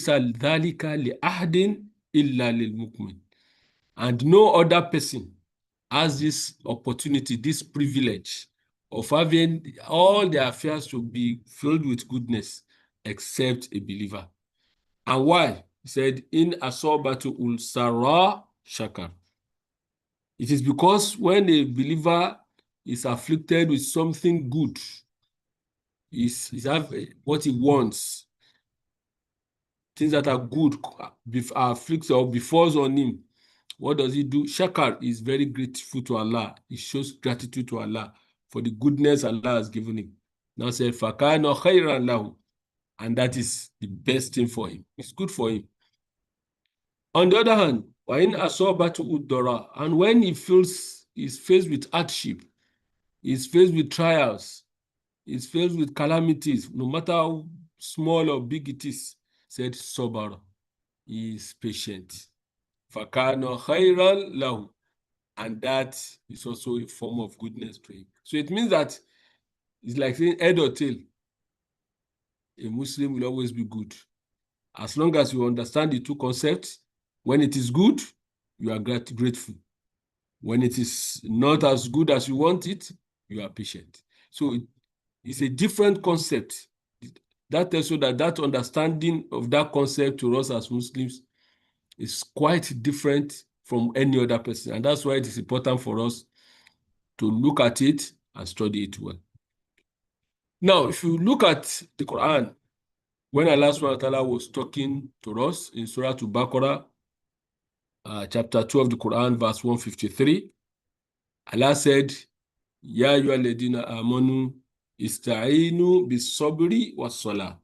ذَلِكَ لِأَحْدٍ إِلَّا لِلْمُؤْمِنِ. And no other person has this opportunity, this privilege of having all their affairs to be filled with goodness except a believer. And why? He said, in asobatu ulsara shakar. It is because when a believer is afflicted with something good, is have what he wants, things that are good are afflicted or befalls on him, what does he do? Shakar is very grateful to Allah. He shows gratitude to Allah for the goodness Allah has given him. Now said, فَكَانَ خَيْرًا لَهُ. And that is the best thing for him. It's good for him. On the other hand, وَإِنْ أَصَابَتْهُ الضَّرَّاءُ. And when he feels he's faced with hardship, he's faced with trials, he's faced with calamities, no matter how small or big it is, said Sobar, he is patient. فَكَانَ خَيْرًا لَهُ. And that is also a form of goodness to him. So it means that it's like saying head or tail. A Muslim will always be good. As long as you understand the two concepts, when it is good, you are grateful. When it is not as good as you want it, you are patient. So it's a different concept. That tells you that understanding of that concept to us as Muslims is quite different from any other person. And that's why it is important for us to look at it and study it well. Now, if you look at the Quran, when Allah subhanahu wa ta'ala was talking to us in Surah Al-Baqarah, chapter 2 of the Quran, verse 153, Allah said, Ya ayyuhalladhina amanu ista'inu bis-sabri was-salah.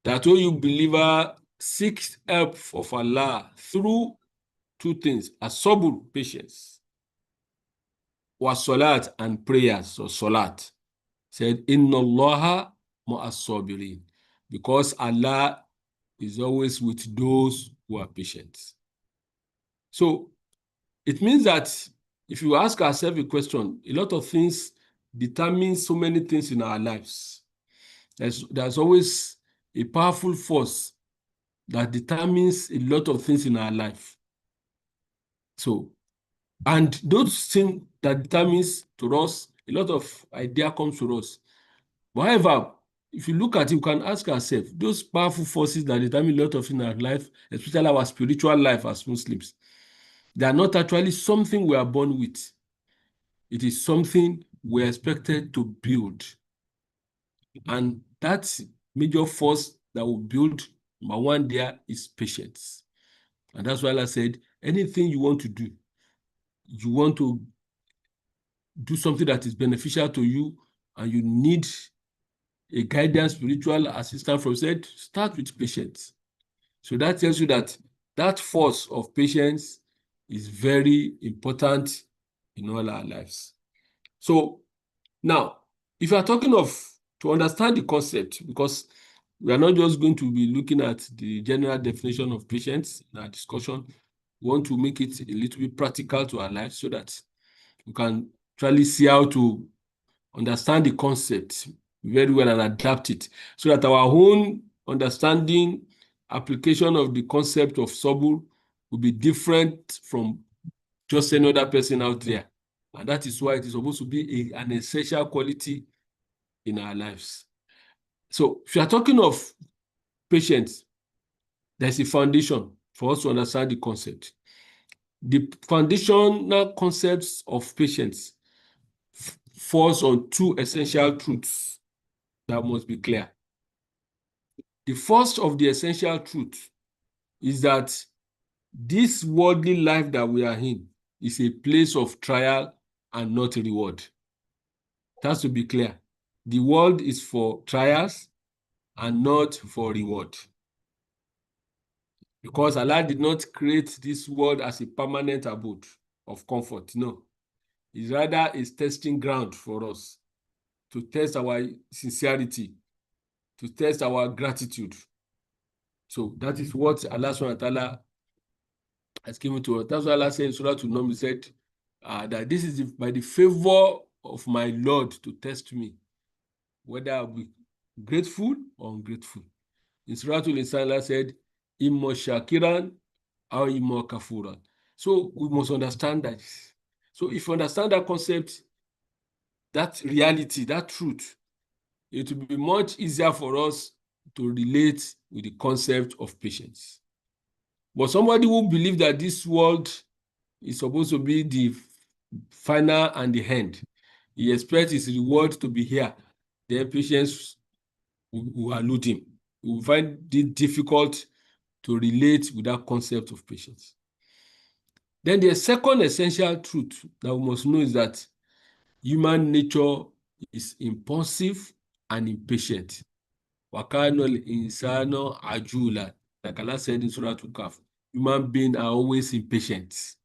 That all you believer seek help of Allah through two things: as-sabr, patience, was-salat, and prayers or salat. Said, Inna Allaha ma'as-sabirin, because Allah is always with those who are patient. So it means that if you ask ourselves a question, a lot of things determine so many things in our lives. There's always a powerful force that determines a lot of things in our life. So, and those things that determines to us, a lot of idea comes to us. However, if you look at it, you can ask ourselves, those powerful forces that determine a lot of things in our life, especially our spiritual life as Muslims, they are not actually something we are born with. It is something we're expected to build. And that major force that will build, number one there, is patience. And that's why I said, anything you want to do, you want to do something that is beneficial to you, and you need a guidance, spiritual assistance from said, start with patience. So that tells you that that force of patience is very important in all our lives. So now, if you are talking of to understand the concept, because we are not just going to be looking at the general definition of patience in our discussion, we want to make it a little bit practical to our lives so that we can truly see how to understand the concept very well and adapt it, so that our own understanding, application of the concept of sabr will be different from just any other person out there. And that is why it is supposed to be an essential quality in our lives. So if you are talking of patience, there's a foundation for us to understand the concept. The foundational concepts of patience falls on two essential truths that must be clear. The first of the essential truths is that this worldly life that we are in is a place of trial and not reward. It has to be clear. The world is for trials and not for reward. Because Allah did not create this world as a permanent abode of comfort. No. It's rather a testing ground for us to test our sincerity, to test our gratitude. So that is what Allah subhanahu wa ta'ala has given to us. That's why Allah said in Surah An-Nur, He said that this is by the favor of my Lord to test me, whether I'll be grateful or ungrateful. In Surah Al-Insan, Allah said, Imma shakiran or imma kafuran. So we must understand that. So if you understand that concept, that reality, that truth, it will be much easier for us to relate with the concept of patience. But somebody who believes that this world is supposed to be the final and the end, he expects his reward to be here, then patience will elude him. He will find it difficult to relate with that concept of patience. Then the second essential truth that we must know is that human nature is impulsive and impatient. وَكَانَ الْإِنسَانُ عَجُولًا. Like Allah said in Surah Al-Kahf, human beings are always impatient.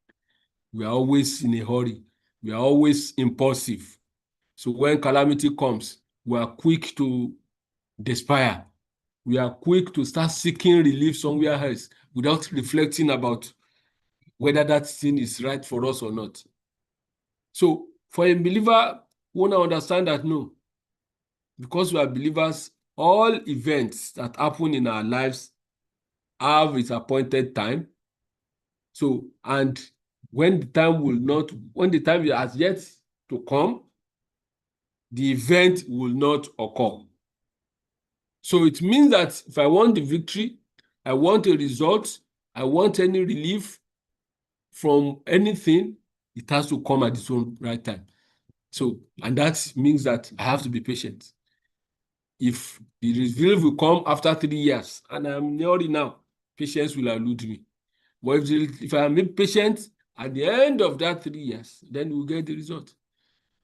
We are always in a hurry. We are always impulsive. So when calamity comes, we are quick to despair. We are quick to start seeking relief somewhere else without reflecting about whether that thing is right for us or not. So for a believer, we want to understand that no, because we are believers, all events that happen in our lives have its appointed time. So, and when the time has yet to come, the event will not occur. So it means that if I want the victory, I want a result, I want any relief from anything, it has to come at its own right time. So, and that means that I have to be patient. If the relief will come after 3 years and I'm nearly now, patience will elude me. But if I am patient at the end of that 3 years, then we'll get the result.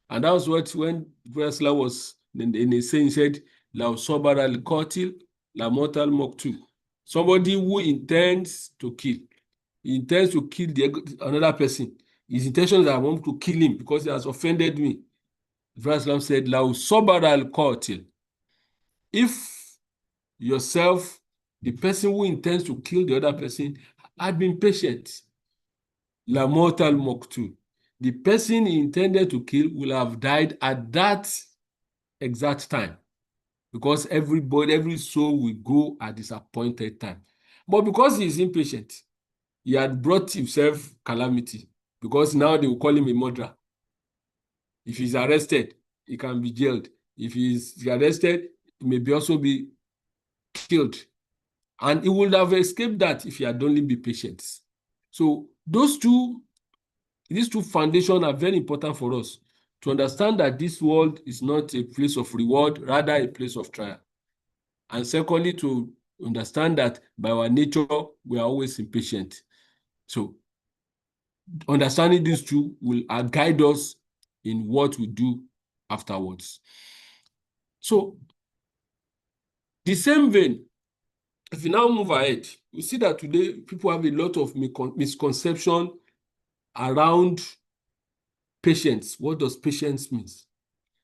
And that was what when Wrestler was in a saying, said, La Sobara al-Qatil, La Mortal Moktu. Somebody who intends to kill. He intends to kill another person. His intention is I want to kill him because he has offended me. Islam said, La Sobara al-Qatil. If yourself, the person who intends to kill the other person, had been patient, La Mortal Moktu. The person he intended to kill will have died at that exact time, because every soul will go at this appointed time. But because he is impatient, he had brought himself calamity, because now they will call him a murderer. If he's arrested, he can be jailed. If he's arrested, he may also be killed. And he would have escaped that if he had only been patient. So these two foundations are very important for us to understand that this world is not a place of reward, rather a place of trial. And secondly, to understand that by our nature, we are always impatient. So understanding these two will guide us in what we do afterwards. So the same vein, if you now move ahead, we see that today people have a lot of misconception around patience. What does patience mean?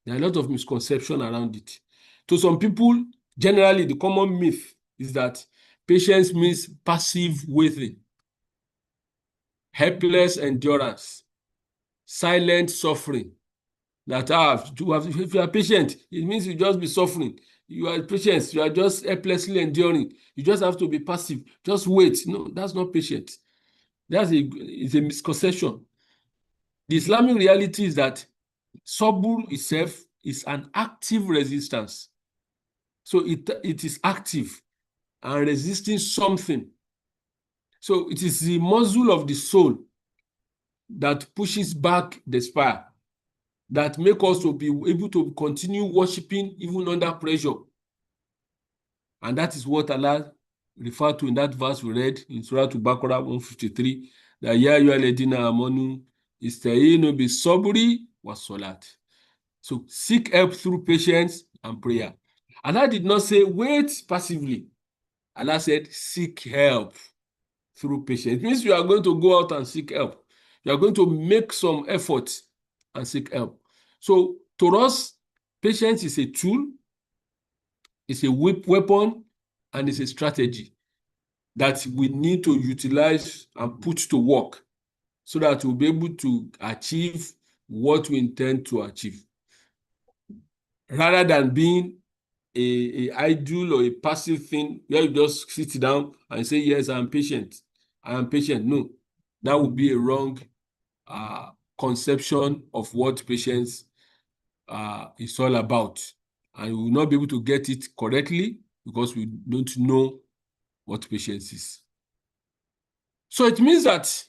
There are a lot of misconception around it. To some people, generally, the common myth is that patience means passive waiting, helpless endurance, silent suffering. That if you are patient, it means you just be suffering. You are patient, you are just helplessly enduring. You just have to be passive. Just wait. No, that's not patience. It's a misconception. The Islamic reality is that sabr itself is an active resistance. So it is active and resisting something. So it is the muscle of the soul that pushes back despair, that make us to be able to continue worshiping even under pressure. And that is what Allah referred to in that verse we read in Surah Al-Baqarah 153, that Ya ayyuhalladhina amanu ista'inu bis-sabri was-salat. So seek help through patience and prayer. Allah did not say wait passively. Allah said seek help through patience. It means you are going to go out and seek help. You are going to make some effort and seek help. So to us, patience is a tool, it's a weapon, and it's a strategy that we need to utilize and put to work so that we'll be able to achieve what we intend to achieve, rather than being a idle or a passive thing where you just sit down and say, yes, I'm patient. I am patient. No, that would be a wrong conception of what patience is all about. And we will not be able to get it correctly because we don't know what patience is. So it means that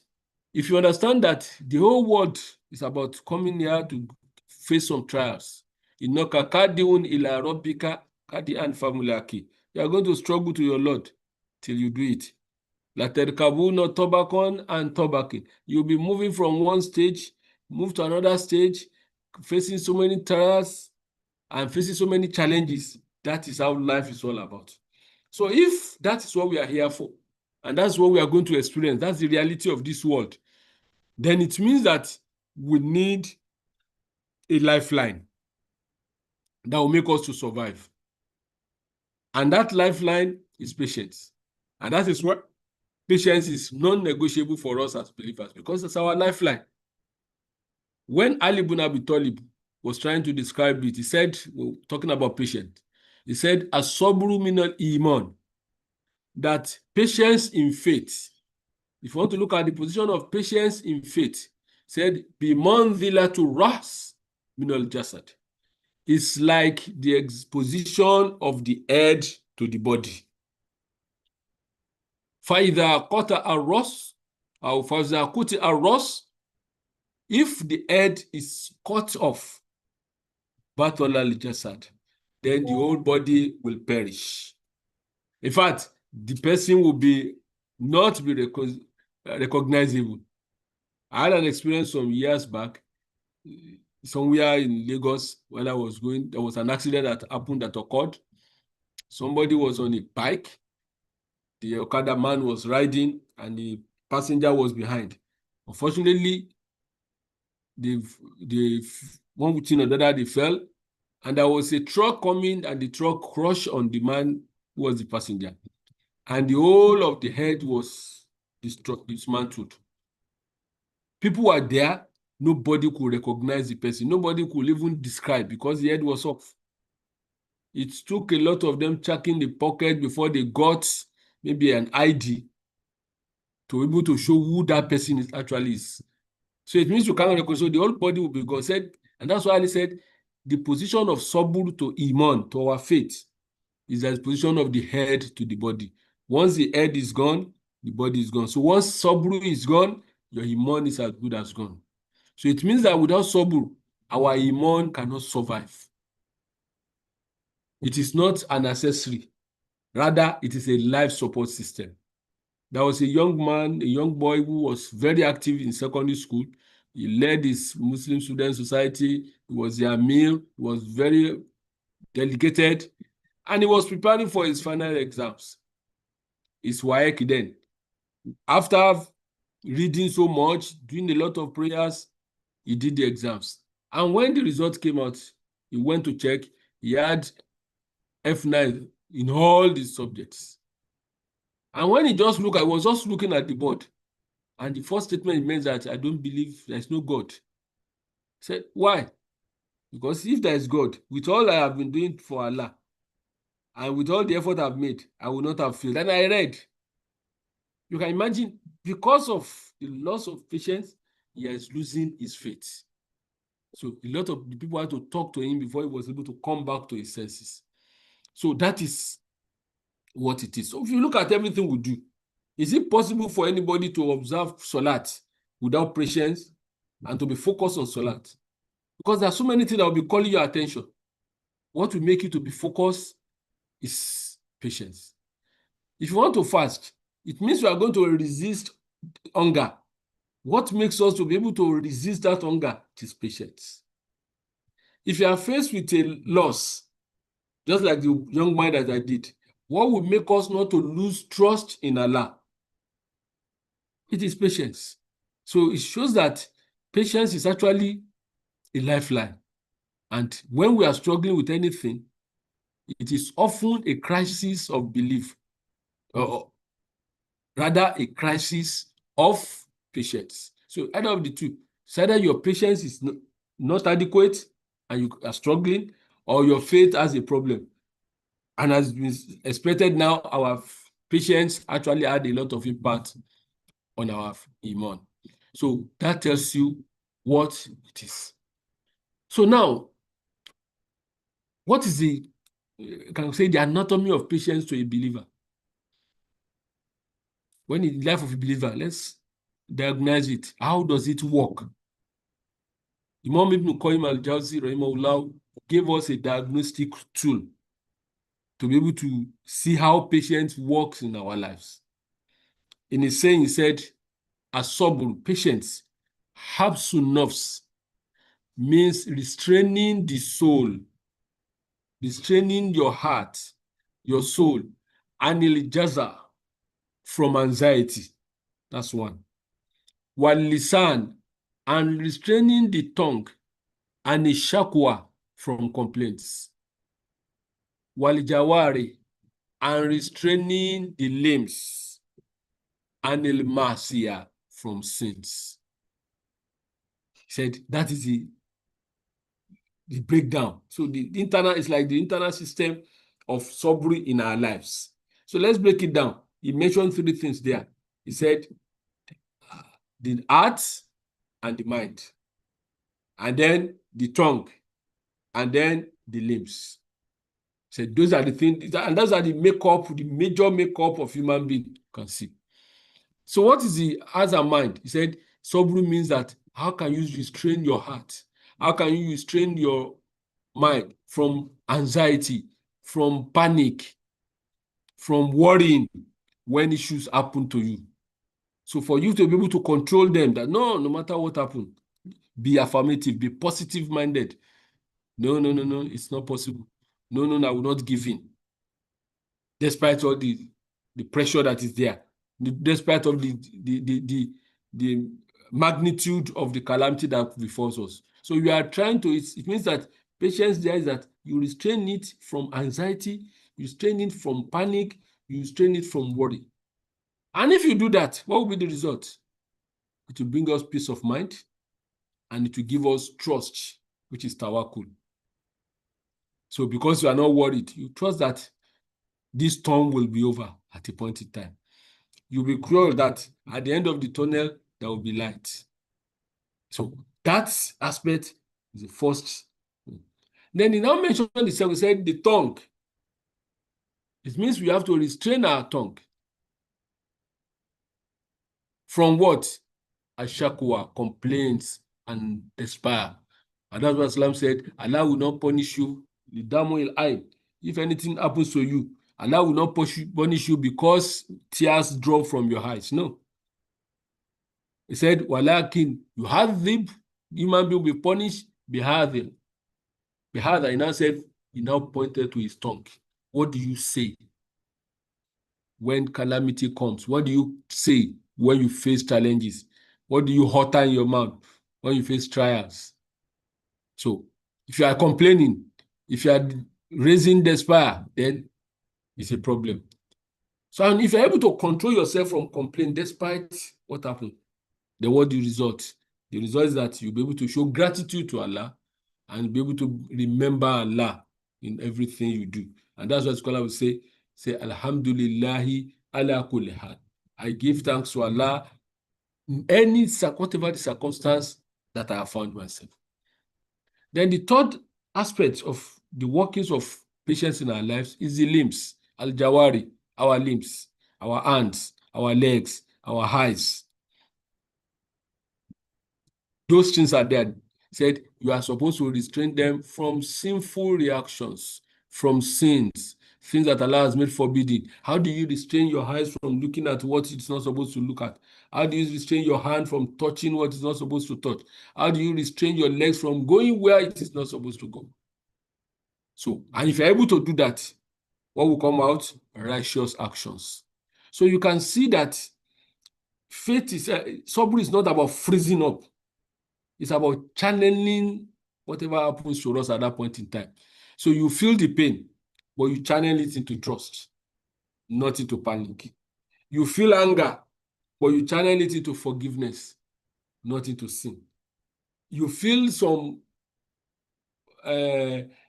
if you understand that the whole world is about coming here to face some trials, innaka kadiun ila rabbika kadian famulaki. You are going to struggle to your Lord till you do it. Laterkabuna tobacon and tobakin. You'll be moving from one stage, move to another stage, facing so many trials and facing so many challenges. That is how life is all about. So if that is what we are here for, and that's what we are going to experience, that's the reality of this world, then it means that we need a lifeline that will make us to survive. And that lifeline is patience. And that is what patience is non-negotiable for us as believers because it's our lifeline. When Ali ibn Abi Talib was trying to describe it, he said, talking about patience, he said, as-sabru min al-iman, that patience in faith, if you want to look at the position of patience in faith, said, bimanzilatu ras min al-jasad. It's like the exposition of the head to the body. فَإِذَا قَطَعَ الرَّأْسُ أو فَإِذَا قُطِعَ الرَّأْسُ, if the head is cut off, بَطَلَ الْجَسَدِ, then the whole body will perish. In fact, the person will not be recognizable. I had an experience some years back, somewhere in Lagos, when I was going, there was an accident that happened that occurred. Somebody was on a bike, the Okada man was riding, and the passenger was behind. Unfortunately, one thing or the other, they fell, and there was a truck coming, and the truck crushed on the man who was the passenger. And the whole of the head was dismantled. People were there, nobody could recognize the person, nobody could even describe because the head was off. It took a lot of them checking the pocket before they got maybe an ID to be able to show who that person actually is. So it means you cannot recognize, so the whole body will be gone. And that's why I said the position of sabur to iman, to our faith, is the position of the head to the body. Once the head is gone, the body is gone. So once sabur is gone, your iman is as good as gone. So it means that without sabur, our iman cannot survive. It is not an accessory. Rather, it is a life support system. There was a young man, a young boy who was very active in secondary school. He led his Muslim Student Society. He was their meal. He was very dedicated. And he was preparing for his final exams. His WAEC then. After reading so much, doing a lot of prayers, he did the exams. And when the result came out, he went to check. He had F9 in all these subjects. And when he just looked, I was just looking at the board. And the first statement he made that I don't believe there's no God. I said, why? Because if there is God, with all I have been doing for Allah, and with all the effort I've made, I will not have failed. And I read. You can imagine, because of the loss of patience, he is losing his faith. So a lot of the people had to talk to him before he was able to come back to his senses. So that is what it is. So if you look at everything we do, is it possible for anybody to observe Salat without patience and to be focused on Salat? Because there are so many things that will be calling your attention. What will make you to be focused is patience. If you want to fast, it means you are going to resist hunger. What makes us to be able to resist that hunger is patience. If you are faced with a loss, just like the young man that I did, what will make us not to lose trust in Allah? It is patience. So it shows that patience is actually a lifeline. And when we are struggling with anything, it is often a crisis of belief, or rather a crisis of patience. So either of the two, it's either your patience is not adequate and you are struggling, or your faith has a problem. And as been expected now, our patients actually had a lot of impact on our immune. So that tells you what it is. So now, what is the, can say, the anatomy of patience to a believer? When in the life of a believer, let's diagnose it. How does it work? Imam Ibn Qayyim al-Jawzi rahimahullah gave us a diagnostic tool to be able to see how patience works in our lives. In his saying, he said, as-sabr, patience, habsun nafs, means restraining the soul, restraining your heart, your soul, anil jaza, from anxiety. That's one. Wal lisan, and restraining the tongue, and shakwa, from complaints. Wal jawari, and restraining the limbs, and il masiya, from sins. He said that is the breakdown. So the internal is like the internal system of sabri in our lives. So let's break it down. He mentioned three things there. He said the heart and the mind, and then the tongue, and then the limbs. So those are the things, and those are the makeup, the major makeup of human being you can see. So what is the heart and mind? He said sabri means that how can you restrain your heart? How can you restrain your mind from anxiety, from panic, from worrying when issues happen to you? So for you to be able to control them, that no matter what happens, be affirmative, be positive minded. No, it's not possible. No, I will not give in. Despite all the pressure that is there, despite all the magnitude of the calamity that befalls us. So you are trying to, it means that patience there is that you restrain it from anxiety, you restrain it from panic, you restrain it from worry. And if you do that, what will be the result? It will bring us peace of mind, and it will give us trust, which is tawakkul. So because you are not worried, you trust that this storm will be over at a point in time. You'll be sure that at the end of the tunnel, there will be light. So that aspect is the first. Then he now mentioned the second, he said the tongue. It means we have to restrain our tongue. From what? Ashakwa, complaints, and despair. And that's what Islam said, Allah will not punish you. If anything happens to you, Allah will not punish you because tears drop from your eyes. No. He said, Walakin, you have the human being will be punished, bihadil. Bihadil, he now said, he now pointed to his tongue. What do you say when calamity comes? What do you say when you face challenges? What do you utter in your mouth when you face trials? So if you are complaining, if you are raising despair, then it's a problem. So and if you're able to control yourself from complaining despite what happened, then what the result? The result is that you'll be able to show gratitude to Allah and be able to remember Allah in everything you do. And that's what scholars will say, Alhamdulillahi ala kulli hal. I give thanks to Allah in any whatever the circumstance that I have found myself. Then the third aspect of the workings of patience in our lives is the limbs, al-jawari, our limbs, our hands, our legs, our eyes. Those things are there. Said you are supposed to restrain them from sinful reactions, from sins, things that Allah has made forbidden. How do you restrain your eyes from looking at what it's not supposed to look at? How do you restrain your hand from touching what it's not supposed to touch? How do you restrain your legs from going where it is not supposed to go? So, and if you're able to do that, what will come out? Righteous actions. So you can see that faith is, sabr is not about freezing up. It's about channeling whatever happens to us at that point in time. So you feel the pain, but you channel it into trust, not into panic. You feel anger, but you channel it into forgiveness, not into sin. You feel some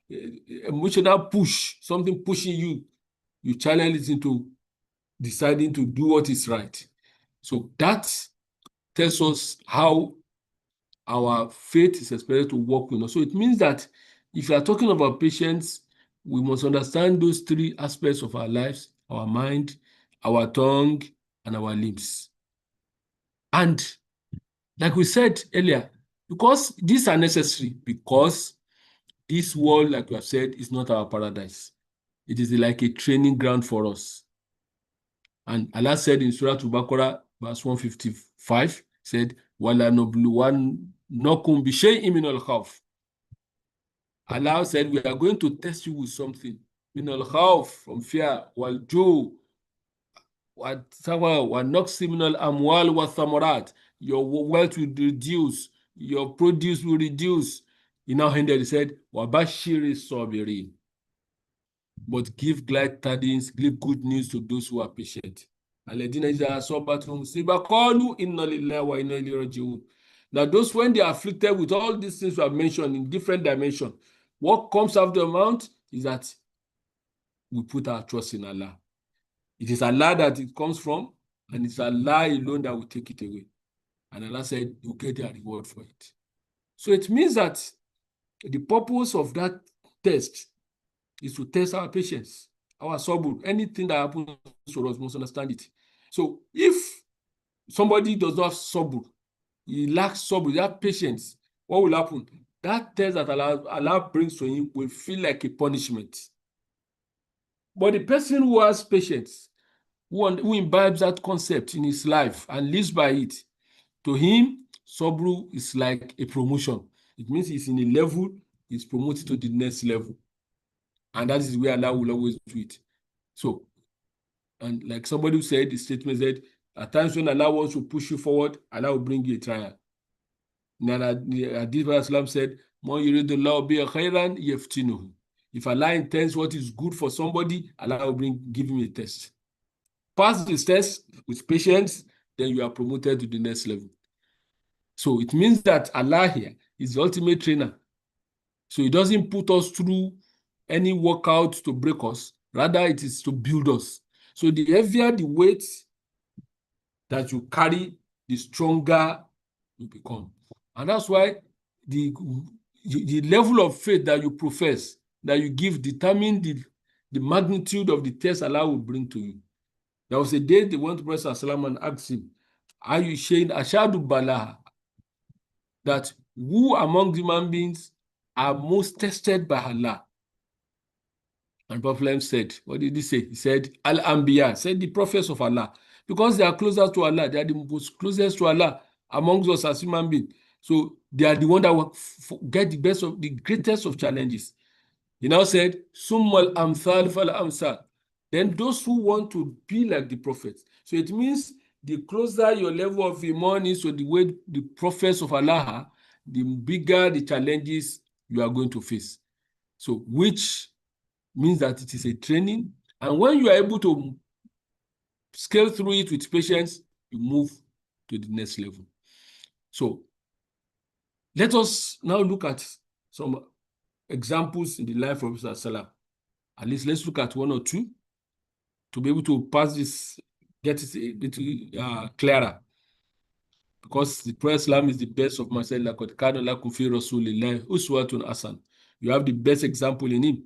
emotional push, something pushing you, you channel it into deciding to do what is right. So that tells us how our faith is expected to work with us. So it means that if you are talking about patience, we must understand those three aspects of our lives: our mind, our tongue, and our limbs. And like we said earlier, because these are necessary, because this world, like we have said, is not our paradise. It is like a training ground for us. And Allah said in Surah Al-Baqarah, verse 155, said, وَلَنَبْلُوَنَّكُمْ بِشَيْءٍ مِنَ الْخَوْفِ. Allah said, we are going to test you with something. مِنَ الْخَوْفِ, from fear, وَالْجُوعِ, وَالنَّقْصِ مِنَ الْأَمْوَالِ وَالثَّمَرَاتِ. Your wealth will reduce, your produce will reduce. He now ended, he said, وَبَشِّرِ الصَّابِرِينَ. But give glad tidings, give good news to those who are patient. Now, those when they are afflicted with all these things we have mentioned in different dimensions, what comes out of the mouth is that we put our trust in Allah. It is Allah that it comes from, and it's Allah alone that will take it away. And Allah said, you get their reward for it. So it means that the purpose of that test is to test our patience, our sabr. Anything that happens to us, must understand it. So if somebody does not have sabr, he lacks sabr, he has patience, what will happen? That test that Allah brings to him will feel like a punishment. But the person who has patience, who imbibes that concept in his life and lives by it, to him, sabr is like a promotion. It means he's in a level, he's promoted to the next level. And that is where Allah will always do it. So, and like somebody who said, the statement said, at times when Allah wants to push you forward, Allah will bring you a trial. Now, Hadith Islam said, if Allah intends what is good for somebody, Allah will give him a test. Pass this test with patience, then you are promoted to the next level. So it means that Allah here is the ultimate trainer. So he doesn't put us through any workout to break us. Rather, it is to build us. So the heavier the weight that you carry, the stronger you become. And that's why the level of faith that you profess, that you give, determine the magnitude of the test Allah will bring to you. There was a day they went to Prophet ﷺ and asked him, are you saying Ashadu Balaha, that who among human beings are most tested by Allah? And Prophet said, what did he say? He said, Al-Anbiya, said the prophets of Allah, because they are closer to Allah, they are the most closest to Allah amongst us as human beings. So they are the one that will get the greatest of challenges. He now said, Summal Amthal fal Amsal. Then those who want to be like the prophets. So it means the closer your level of iman is to the way the prophets of Allah are, the bigger the challenges you are going to face. So which means that it is a training. And when you are able to scale through it with patience, you move to the next level. So let us now look at some examples in the life of Prophet Sallallahu. At least let's look at one or two to be able to pass this, get it a little clearer. Because the Prophet Islam is the best of myself. You have the best example in him.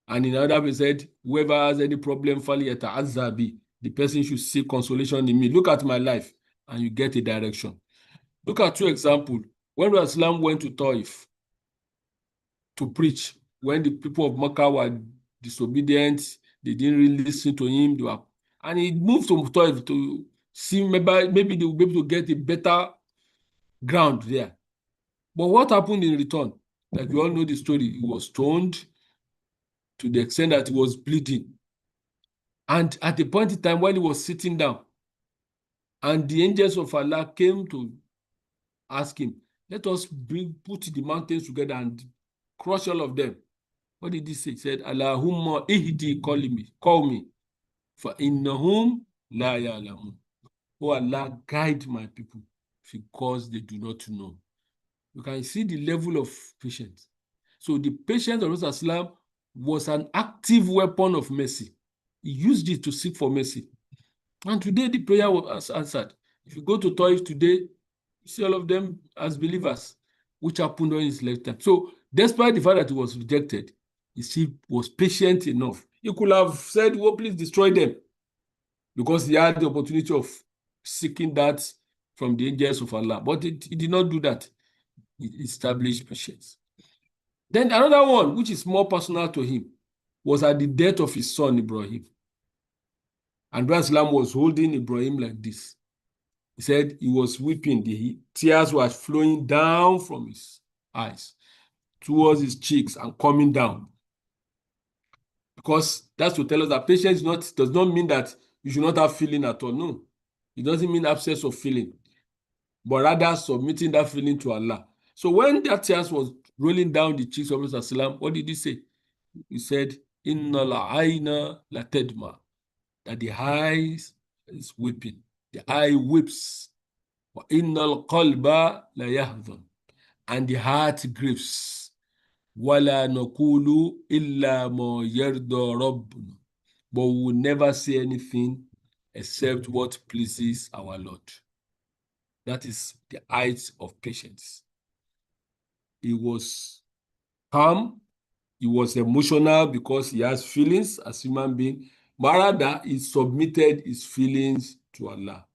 And in another way said, whoever has any problem, the person should seek consolation in me. Look at my life, and you get a direction. Look at two examples. When Islam went to Taif to preach, when the people of Makkah were disobedient, they didn't really listen to him. And he moved to Taif to see maybe they will be able to get a better ground there. But what happened in return? Like we all know the story, he was stoned to the extent that he was bleeding. And at the point in time when he was sitting down, and the angels of Allah came to ask him, let us put the mountains together and crush all of them. What did he say? He said, Allahumma ihdi qawmi, fa innahum la ya'lamun. Oh Allah, guide my people because they do not know. You can see the level of patience. So the patience of Rasulullah was an active weapon of mercy. He used it to seek for mercy. And today the prayer was answered. If you go to Taif today, you see all of them as believers, which happened during his lifetime. So despite the fact that he was rejected, he still was patient enough. He could have said, well, please destroy them, because he had the opportunity of seeking that from the angels of Allah. But he did not do that. He established patience. Then another one, which is more personal to him, was at the death of his son Ibrahim. And Islam was holding Ibrahim like this. He said he was weeping. The tears were flowing down from his eyes towards his cheeks and coming down. Because that's to tell us that patience does not mean that you should not have feeling at all. No, it doesn't mean absence of feeling, but rather submitting that feeling to Allah. So when that tears was rolling down the cheeks of Prophet, what did he say? He said, Inna la tedma, that the eyes is weeping. The eye weeps. Wa innal qalba la yahzan, and the heart grieves. Wala nakulu illa ma yarda rabbuna, but we will never say anything except what pleases our Lord. That is the height of patience. He was calm. He was emotional because he has feelings as human being. But rather, he submitted his feelings to Allah.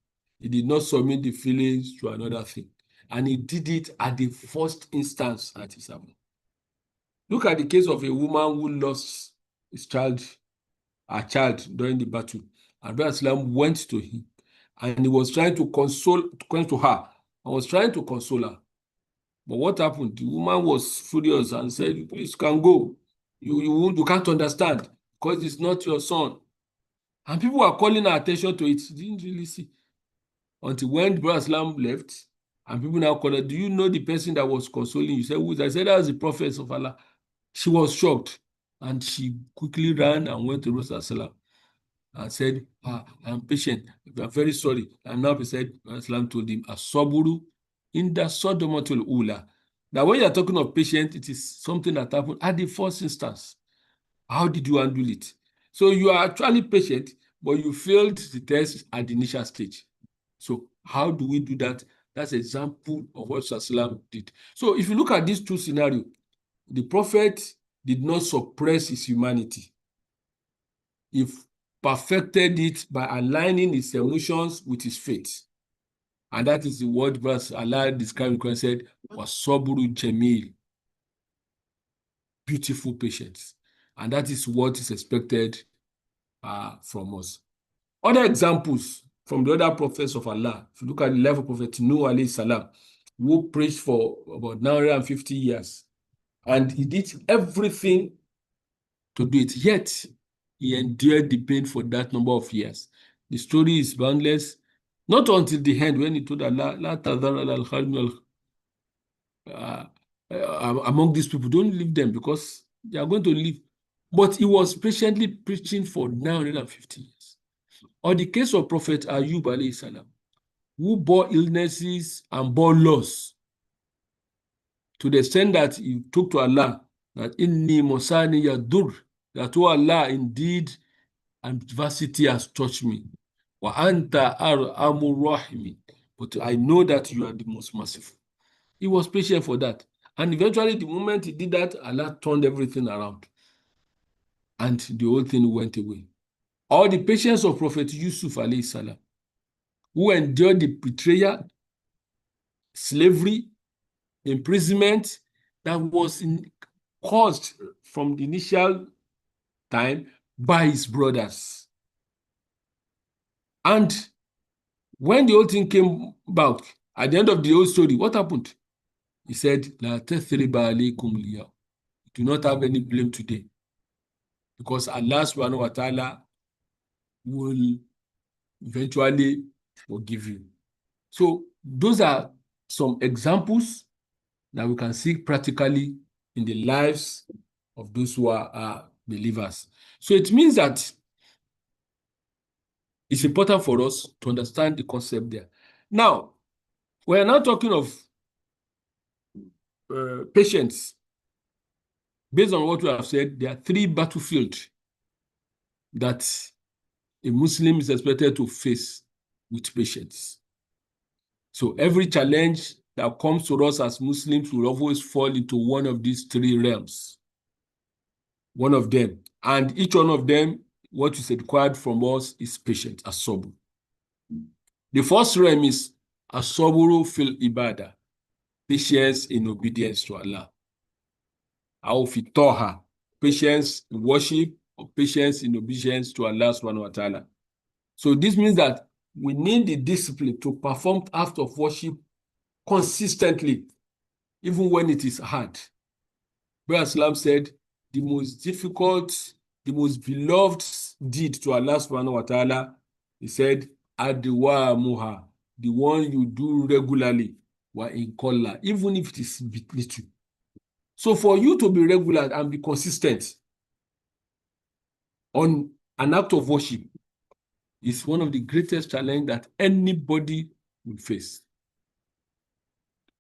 He did not submit the feelings to another thing. And he did it at the first instance at his happened. Look at the case of a woman who lost her child during the battle. And Islam went to him and he was trying to her and was trying to console her. But what happened? The woman was furious and said, please can go. You can't understand because it's not your son. And people were calling her attention to it. She didn't really see. Until when Brother Islam left, and people now called her, do you know the person that was consoling you? Said, who is? I said, that was the prophet of Allah. She was shocked. And she quickly ran and went to Rasulullah and said, I'm patient. I'm very sorry. And now he said, Islam told him, As-saburu inda sodomatul ula. Now, when you're talking of patience, it is something that happened at the first instance. How did you handle it? So you are actually patient, but you failed the test at the initial stage. So how do we do that? That's an example of what Islam did. So if you look at these two scenarios, the prophet did not suppress his humanity. He perfected it by aligning his emotions with his faith. And that is the word verse Allah described and said, Wasaburu Jamil, beautiful patience. And that is what is expected from us. Other examples from the other prophets of Allah, if you look at the life of Prophet Nuh alayhi salam, who preached for about 950 years, and he did everything to do it, yet he endured the pain for that number of years. The story is boundless, not until the end when he told Allah, La tadhar among these people, don't leave them because they are going to leave. But he was patiently preaching for 950 years. Or the case of Prophet Ayub alayhi salam, who bore illnesses and bore loss to the extent that he took to Allah that inni mosani yadur, that oh Allah, indeed adversity has touched me. Wa anta arhamur rahimin, but I know that you are the most merciful. He was patient for that. And eventually, the moment he did that, Allah turned everything around. And the whole thing went away. Or the patience of Prophet Yusuf alayhi salam, who endured the betrayal, slavery, imprisonment that was caused from the initial time by his brothers. And when the whole thing came back, at the end of the whole story, what happened? He said, La tathriba alaykum liya. Do not have any blame today, because Allah subhanahu wa ta'ala will eventually forgive you. So those are some examples that we can see practically in the lives of those who are believers. So it means that it's important for us to understand the concept there. Now, we are now talking of patience. based on what we have said, there are 3 battlefields that a Muslim is expected to face with patience. So every challenge that comes to us as Muslims will always fall into one of these 3 realms. One of them. And each one of them, what is required from us is patience, as-sabr. The first realm is as-sabru fil ibadah, patience in obedience to Allah. Aw fi taha, patience in worship, or patience in obedience to Allah subhanahu wa ta'ala. So this means that we need the discipline to perform acts of worship consistently, even when it is hard. Where Islam said, the most difficult, the most beloved deed to Allah subhanahu wa ta'ala, he said, adwamuha, the one you do regularly, wa in qalla, even if it is little. So for you to be regular and be consistent on an act of worship is one of the greatest challenges that anybody will face.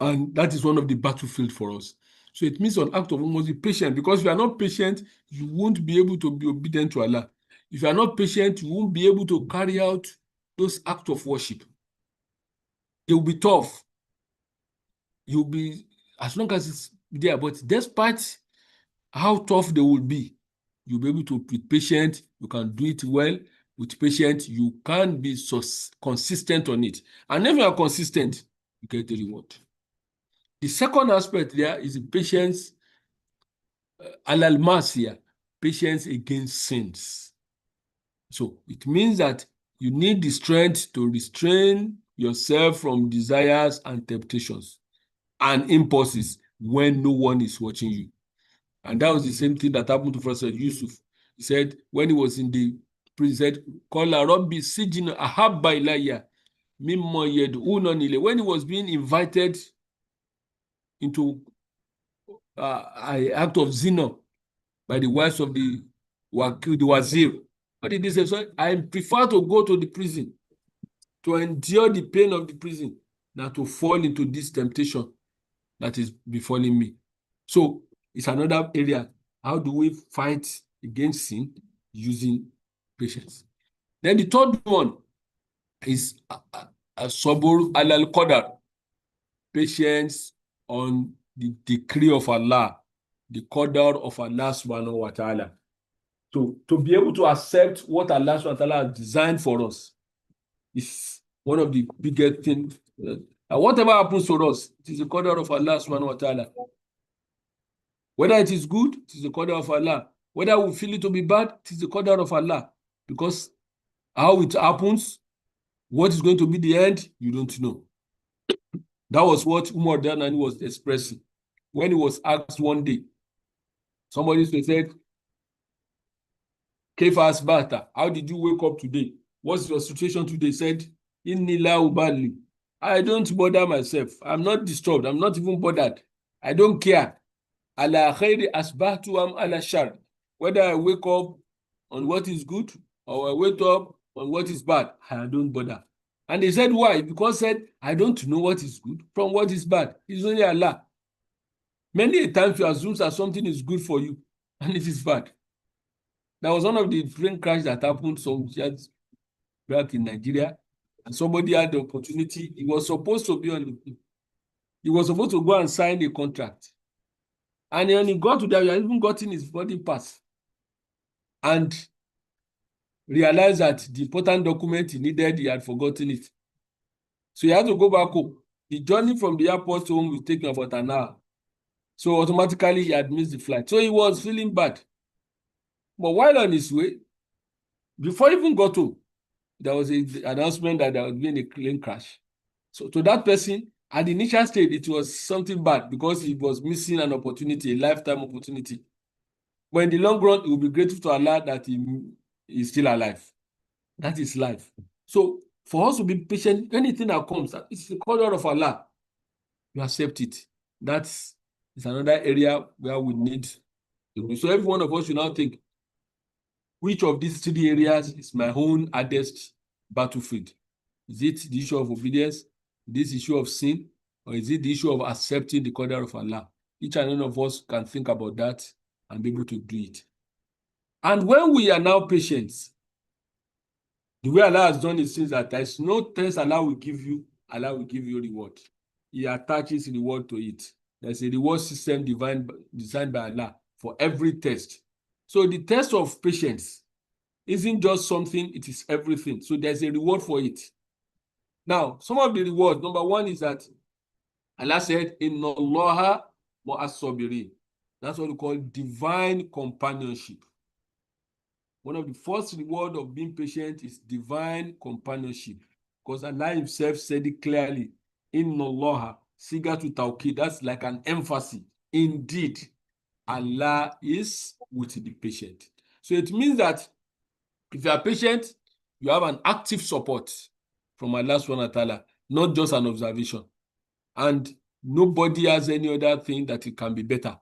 And that is one of the battlefields for us. So it means on act of must be patient, because if you are not patient, you won't be able to be obedient to Allah. If you are not patient, you won't be able to carry out those acts of worship. It will be tough. You'll be, as long as it's there, but despite how tough they will be, you'll be able to be patient, you can do it well. With patience, you can be so consistent on it. And if you are consistent, you get the reward. The second aspect there is the patience, alal masiyah, patience against sins. So it means that you need the strength to restrain yourself from desires and temptations and impulses when no one is watching you. And that was the same thing that happened to Prophet Yusuf. He said, when he was in the prison, he said, Qala Rabbi sijinu ahabba ilayya mimma yad'unani ilayhi. When he was being invited into an act of zina by the wives of the wazir, what did he say? So I prefer to go to the prison to endure the pain of the prison than to fall into this temptation that is befalling me. So it's another area. How do we fight against sin? Using patience. Then the third one is sabr alal qadar, patience on the decree of Allah, the qadar of Allah subhanahu wa ta'ala. To be able to accept what Allah subhanahu wa ta'ala has designed for us is one of the biggest things. Whatever happens to us, it is the qadar of Allah subhanahu wa ta'ala. Whether it is good, it is the qadar of Allah. Whether we feel it to be bad, it is the qadar of Allah. Because how it happens, what is going to be the end, you don't know. That was what Umar Danani was expressing when he was asked one day. Somebody said, Kaifa asbahta, how did you wake up today? What's your situation today? He said, Inni la ubali. I don't bother myself. I'm not disturbed. I'm not even bothered. I don't care. Ala khairi asbahtu am ala shar. Whether I wake up on what is good or I wake up on what is bad, I don't bother. And they said, why? Because said, I don't know what is good from what is bad. It's only Allah. Many a times you assume that something is good for you and it is bad. There was one of the plane crash that happened some years back in Nigeria, and somebody had the opportunity. He was supposed to be on the, he was supposed to go and sign a contract. And when he got to there, he had even gotten his boarding pass and realized that the important document he needed, he had forgotten it. So he had to go back home. The journey from the airport to home was taking about an hour. So automatically he had missed the flight. So he was feeling bad. But while on his way, before he even got home, there was an announcement that there was been a plane crash. So to that person, at the initial stage, it was something bad because he was missing an opportunity, a lifetime opportunity. But in the long run, he will be grateful to Allah that he is still alive. That is life. So for us to be patient, anything that comes, it's the qadar of Allah. You accept it. That's another area where we need to do. So every one of us should now think, which of these 3 areas is my own hardest battlefield? Is it the issue of obedience, this issue of sin, or is it the issue of accepting the qadar of Allah? Each and one of us can think about that and be able to do it. And when we are now patient, the way Allah has done it since that there is no test Allah will give you reward. He attaches reward to it. There's a reward system designed by Allah for every test. So the test of patience isn't just something, it is everything. So there's a reward for it. Now, some of the rewards, number one is that Allah said, Inna Allaha ma'as-sabirin. That's what we call divine companionship. One of the first reward of being patient is divine companionship, because Allah himself said it clearly. Inna Allaha, sigatu tawkid, that's like an emphasis. Indeed, Allah is with the patient. So it means that if you are patient, you have an active support from Allah subhanahu wa ta'ala, not just an observation. And nobody has any other thing that it can be better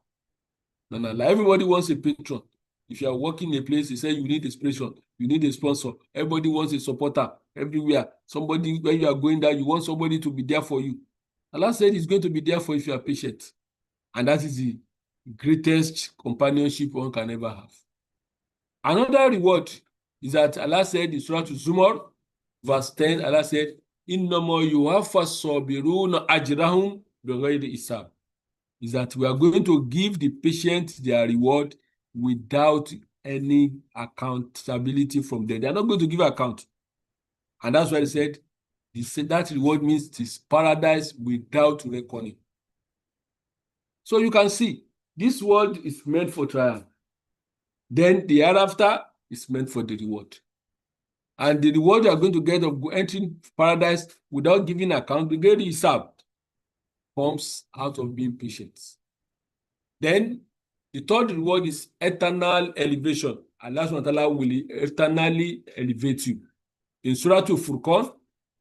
than Allah. Everybody wants a patron. If you are working in a place, they say you need a patron, you need a sponsor. Everybody wants a supporter everywhere. Somebody, when you are going there, you want somebody to be there for you. Allah said He's going to be there for you if you are patient. And that is the greatest companionship one can ever have. Another reward is that Allah said in Surah Zumar, verse 10, Allah said, Innama yuwaffas sabiruna ajrahum bighayri hisab. Is that we are going to give the patient their reward without any accountability from them. They are not going to give account. And that's why they said that reward means it is paradise without reckoning. So you can see, this world is meant for trial. Then the hereafter is meant for the reward. And the reward you are going to get of entering paradise without giving account, the great hisab, comes out of being patient. Then the third reward is eternal elevation. Allah subhanahu wa ta'ala will eternally elevate you. In Surah Al-Furqan,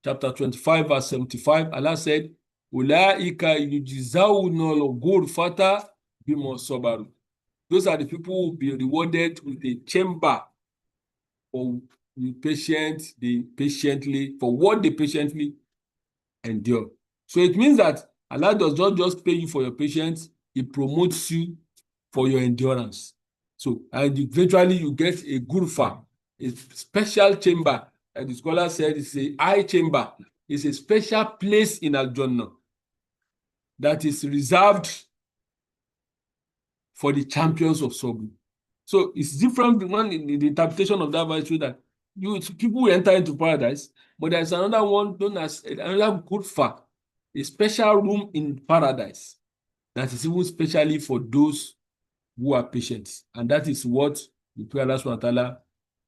chapter 25, verse 75, Allah said, Ulaika yujizawna al-ghurfata bima sabaru. Those are the people who will be rewarded with a chamber for for what they patiently endure. So it means that Allah does not just pay you for your patience, He promotes you for your endurance. So, and eventually you get a ghurfa, a special chamber, and the scholar said it's a high chamber. It's a special place in Al-Jannah that is reserved for the champions of Sabr. So it's different one in the interpretation of that verse, that people will enter into paradise, but there's another one known as another ghurfa, a special room in paradise that is even specially for those who are patient. And that is what the prayer Allah subhanahu wa ta'ala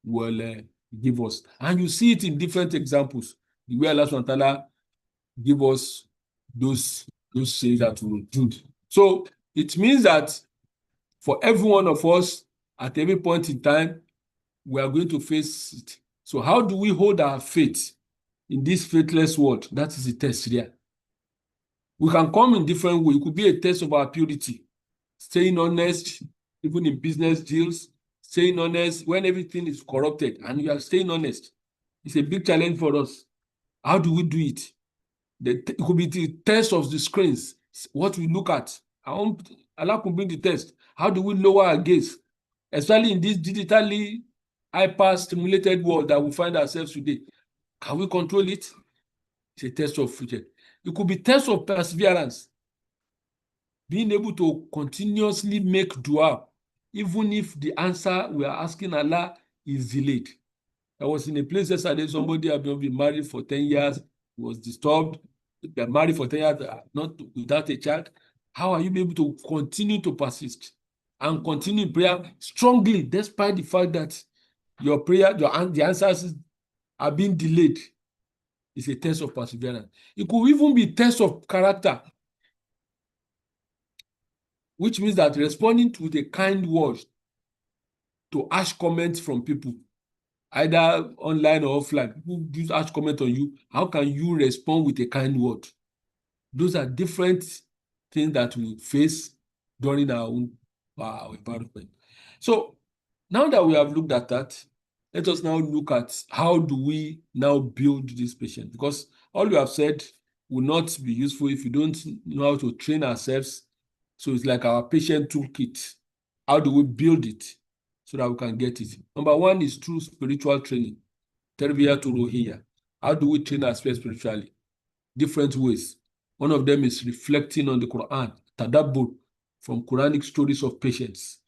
will give us. And you see it in different examples, the way Allah subhanahu wa ta'ala give us those things that we will do. So it means that for every one of us, at every point in time, we are going to face it. So how do we hold our faith in this faithless world? That is the test here. We can come in different ways. It could be a test of our purity, staying honest, even in business deals, staying honest when everything is corrupted, and you are staying honest. It's a big challenge for us. How do we do it? It could be the test of the screens, what we look at. Allah could bring the test. How do we lower our gaze, especially in this digitally hyper-stimulated world that we find ourselves today? Can we control it? It's a test of future. It could be test of perseverance, being able to continuously make dua, even if the answer we are asking Allah is delayed. I was in a place yesterday, somebody had been married for 10 years, was disturbed, they are married for 10 years, not without a child. How are you able to continue to persist and continue in prayer strongly, despite the fact that your prayer, the answers are being delayed? It's a test of perseverance. It could even be a test of character, which means that responding with a kind word to harsh comments from people, either online or offline. People do harsh comment on you. How can you respond with a kind word? Those are different things that we face during our own environment. So now that we have looked at that, let us now look at how do we now build this patience, because all we have said will not be useful if you don't know how to train ourselves. So it's like our patient toolkit. How do we build it so that we can get it? Number one is through spiritual training. Tarbiyah to ruhiyya. How do we train ourselves spiritually? Different ways. One of them is reflecting on the Quran, tadabbur, from Quranic stories of patience.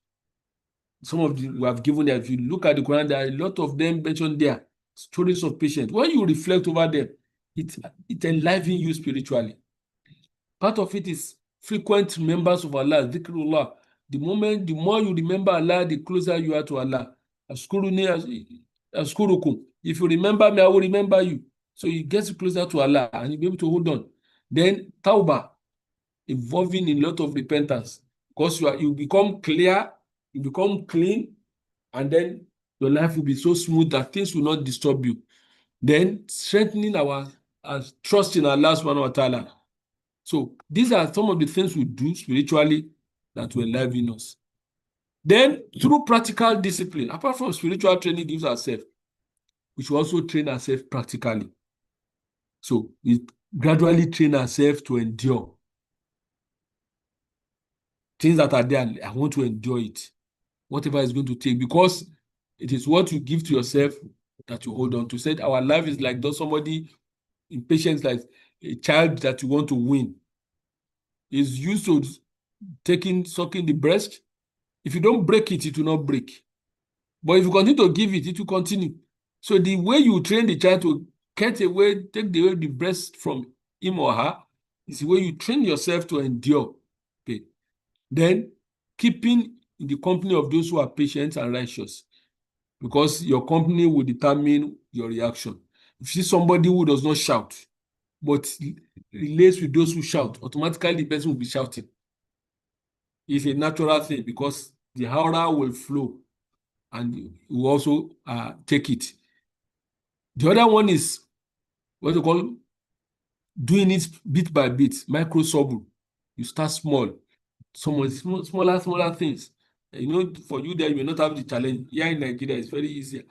Some of the we have given there, if you look at the Quran, there are a lot of them mentioned there, stories of patience. When you reflect over them, it enlivens you spiritually. Part of it is frequent remembrance of Allah, dhikrullah. The more you remember Allah, the closer you are to Allah. Askuruni askurukum. If you remember me, I will remember you. So you get closer to Allah and you'll be able to hold on. Then tawbah, involving in a lot of repentance, because you become clear, you become clean, and then your life will be so smooth that things will not disturb you. Then strengthening our trust in Allah subhanahu wa ta'ala. So these are some of the things we do spiritually that will enliven us. Then through practical discipline, apart from spiritual training gives ourselves, we should also train ourselves practically. So we gradually train ourselves to endure. Things that are there, I want to endure it. Whatever is going to take, because it is what you give to yourself that you hold on to. Said our life is like though somebody impatient, like a child that you want to win. Is used to sucking the breast. If you don't break it, it will not break. But if you continue to give it, it will continue. So the way you train the child to take away the breast from him or her is the way you train yourself to endure pain. Then keeping in the company of those who are patient and righteous, because your company will determine your reaction. If you see somebody who does not shout, but relates with those who shout, automatically the person will be shouting. It's a natural thing because the aura will flow and you will also take it. The other one is what you call doing it bit by bit, micro subtle. You start small, smaller things. You know, for you there, you may not have the challenge. Here in Nigeria, it's very easy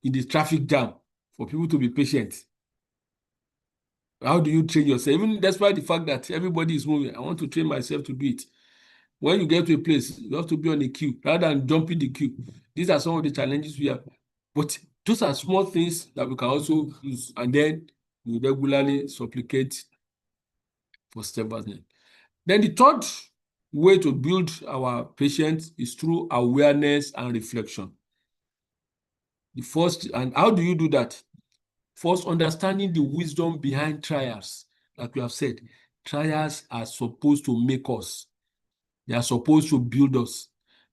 in the traffic jam for people to be patient. How do you train yourself? Even despite the fact that everybody is moving, I want to train myself to do it. When you get to a place, you have to be on a queue rather than jumping the queue. These are some of the challenges we have. But those are small things that we can also use, and then we regularly supplicate for steadfastness. Then the third way to build our patience is through awareness and reflection. The first, and how do you do that? First, understanding the wisdom behind trials. Like we have said, trials are supposed to make us. They are supposed to build us.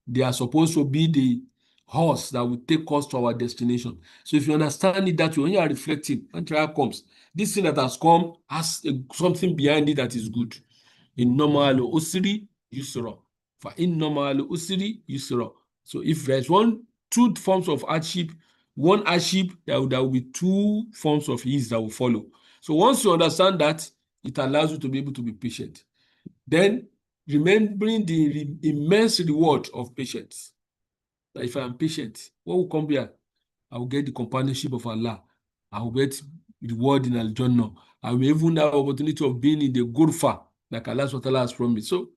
They are supposed to be the horse that will take us to our destination. So if you understand it that way, when you are reflecting, when trial comes, this thing that has come has something behind it that is good. In normal usri yusra. For in normal usri yusra. So if there's two forms of hardship, one hardship, there will be two forms of ease that will follow. So once you understand that, it allows you to be able to be patient. Then remembering the immense reward of patience. That if I am patient, what will come here? I will get the companionship of Allah. I will get reward in Al-Jannah. I will even have the opportunity of being in the Ghurfa, like Allah SWT has promised. So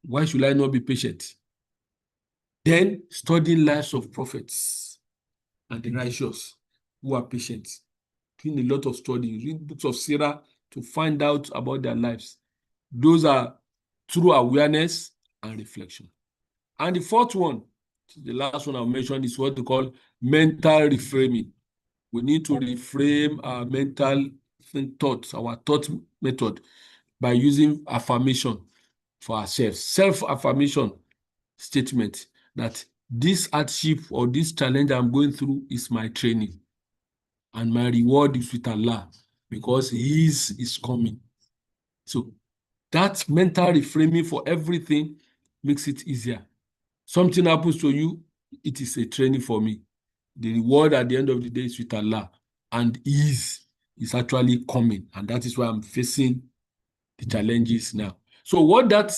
why should I not be patient? Then studying lives of prophets and the righteous who are patient. Doing a lot of studying, read books of Sirah to find out about their lives. Those are through awareness and reflection. And the fourth one, the last one I'll mention, is what they call mental reframing. We need to reframe our mental thoughts, our thought method, by using affirmation for ourselves. Self-affirmation statement that this hardship or this challenge I'm going through is my training, and my reward is with Allah because His is coming. So that mental reframing for everything makes it easier. Something happens to you, it is a training for me. The reward at the end of the day is with Allah, and is actually coming, and that is why I'm facing the challenges now. So what that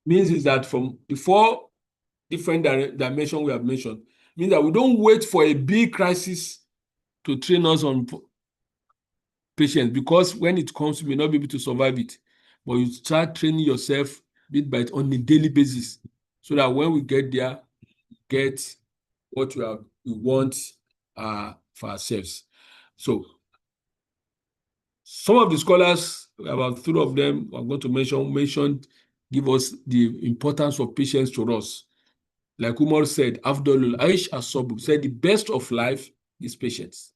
means is that from the four different dimensions we have mentioned, means that we don't wait for a big crisis to train us on patience, because when it comes, you may not be able to survive it. But you start training yourself bit by bit on a daily basis. so that when we get there, get what we want for ourselves. So some of the scholars, about three of them, I'm going to mention, give us the importance of patience to us. Like Umar said, Afdalul Aish as-Sabr, said the best of life is patience.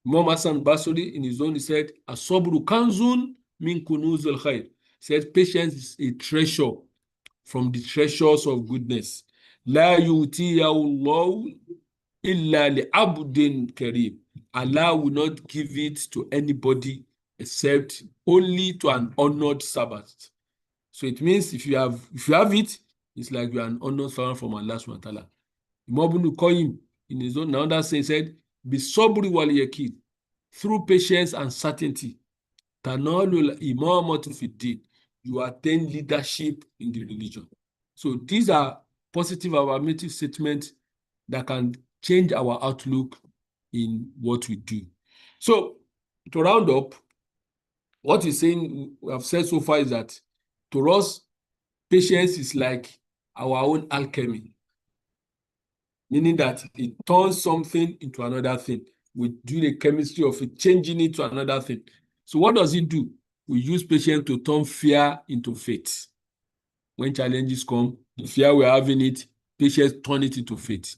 Imam Hassan Basri, in his own, he said, As-Sabru kanzun min kunuzul khair. Said patience is a treasure from the treasures of goodness. La yutiyahu illa li abdin kareem. Allah will not give it to anybody except only to an honored servant. So it means if you have it, it's like you are an honored servant from Allah subhanahu wa ta'ala. Imam Ibn Qayyim, in his own another saying, said, Be sabri wal yaqin, through patience and certainty, tanalul imamatu fid din, you attain leadership in the religion. So these are positive affirmative statements that can change our outlook in what we do. So to round up, what he's saying, we have said so far is that to us, patience is like our own alchemy, meaning that it turns something into another thing. We do the chemistry of it, changing it to another thing. So what does it do? We use patience to turn fear into faith. When challenges come, the fear we're having it, patience turn it into faith.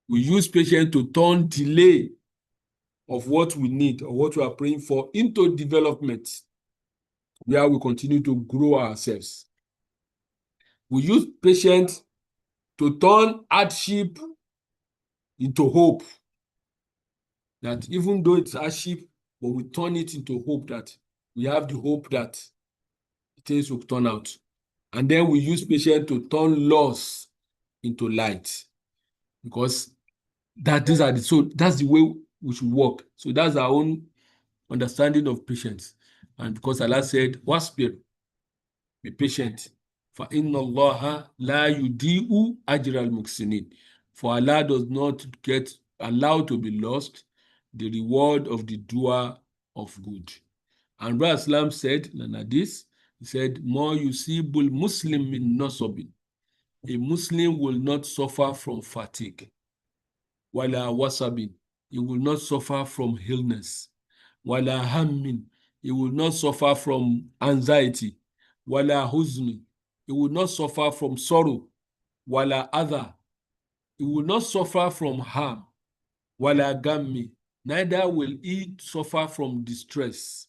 We use patience to turn delay of what we need or what we are praying for into development, where we continue to grow ourselves. We use patience to turn hardship into hope. That even though it's hardship, but we turn it into hope, that we have the hope that things will turn out. And then we use patience to turn loss into light, because that's the way we should work. So that's our own understanding of patience. And because Allah said, Wasbir, be patient. فَإِنَّ اللَّهَ لَا يُضِيعُ أَجْرَ الْمُحْسِنِينَ. For Allah does not get allowed to be lost the reward of the doer of good. And Brother Islam said in hadith, he said, More yusibul Muslim min nasabin. A Muslim will not suffer from fatigue. Wala wasabin. He will not suffer from illness. Wala hammin. He will not suffer from anxiety. Wala huzni. He will not suffer from sorrow. Wala other. He will not suffer from harm. Wala gammi. Neither will he suffer from distress.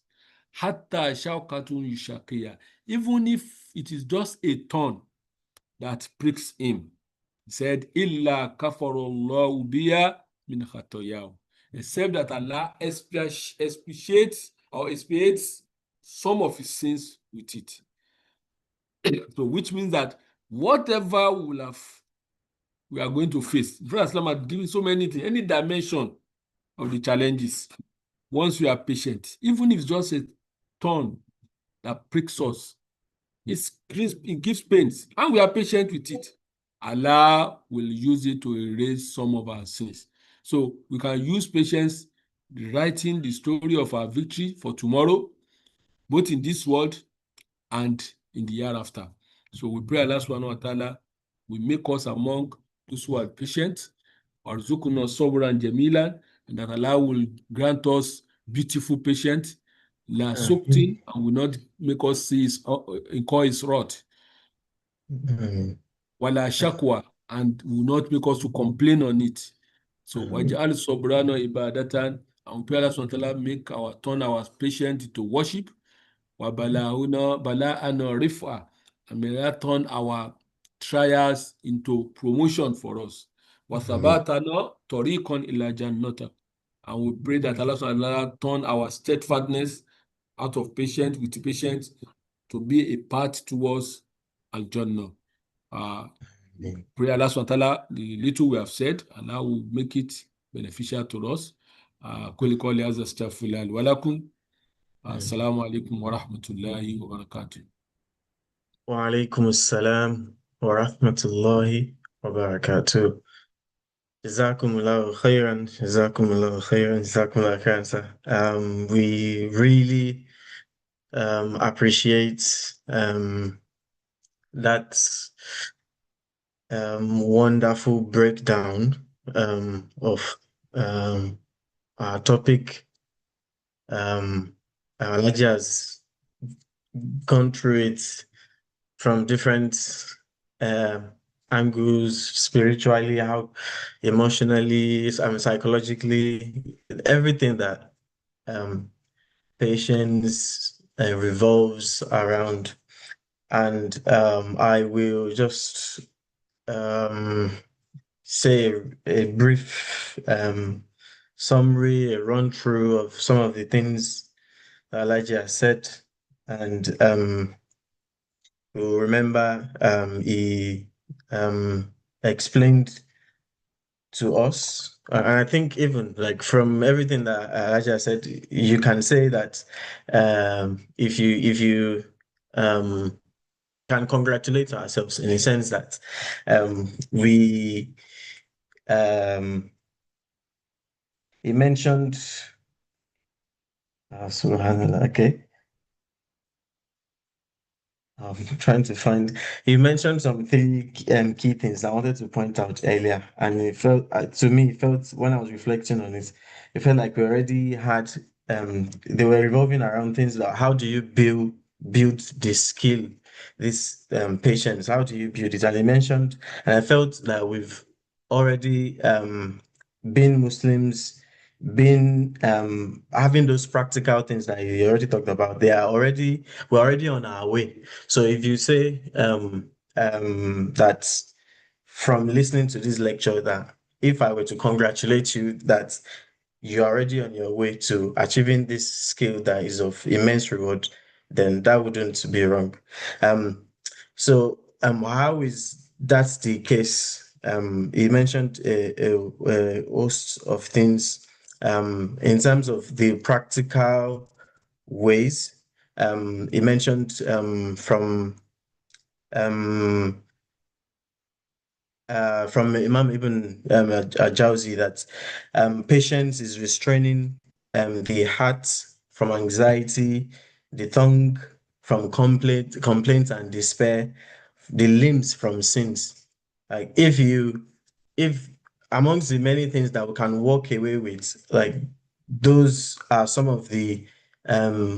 Hatta shaukatun yushakiya. Even if it is just a thorn that pricks him. He said, Illa kafarallahu biya min khatoyahu. Except that Allah expiates some of his sins with it. So which means that whatever we are going to face, Prophet Islam has given so many things, any dimension of the challenges, once we are patient, even if it's just a thorn that pricks us, it gives pains, and we are patient with it, Allah will use it to erase some of our sins. So we can use patience, writing the story of our victory for tomorrow, both in this world and in the year after. So we pray Allah subhanahu wa ta'ala will make us among those who are patient, warzuqna sabran jamila, and that Allah will grant us beautiful patience, la suktin, and will not make us incur his wrath, wala shakwa, and will not make us to complain on it. So waj'al sabrana ibadatan, and we pray Allah subhanahu wa ta'ala make turn our patience to worship, wa bala'ana rifa, and may that turn our trials into promotion for us. Wa thabatana tariqan ila jannata, and we pray that Allah subhanahu wa ta'ala turn our steadfastness out of patience with patience to be a path towards al-Jannah. Pray Allah subhanahu wa ta'ala, the little we have said, Allah will make it beneficial to us. Qul hadha astaghfirullah wa lakum. Assalamu alaikum wa rahmatullahi wa barakatuh. Wa alaikum assalam wa rahmatullahi wa barakatuh. Jazakumullahu khairan, jazakumullahu khairan, jazakumullahu khairan, sir. We really appreciate that wonderful breakdown of our topic. Alhaji has gone through it from different uh, angles, spiritually, how emotionally, psychologically, everything that um, patience revolves around. And I will just um, say a brief summary, a run through of some of the things that Elijah has said. And you'll remember he explained to us. And I think even like from everything that Elijah said, you can say that if you um, can congratulate ourselves in a sense that we um, he mentioned Subhanallah, okay. I'm trying to find. You mentioned some three key things I wanted to point out earlier, and it felt to me, it felt when I was reflecting on it, it felt like we already had. They were revolving around things like how do you build this skill, this patience? How do you build it? And he mentioned, and I felt that we've already been Muslims, been having those practical things that you already talked about. We're already on our way. So if you say that from listening to this lecture that if I were to congratulate you that you're already on your way to achieving this skill that is of immense reward, then that wouldn't be wrong. How is that the case? He mentioned a host of things in terms of the practical ways. He mentioned um, from Imam Ibn Jawzi that patience is restraining the heart from anxiety, the tongue from complaint and despair, the limbs from sins. Like if amongst the many things that we can walk away with, like those are some of the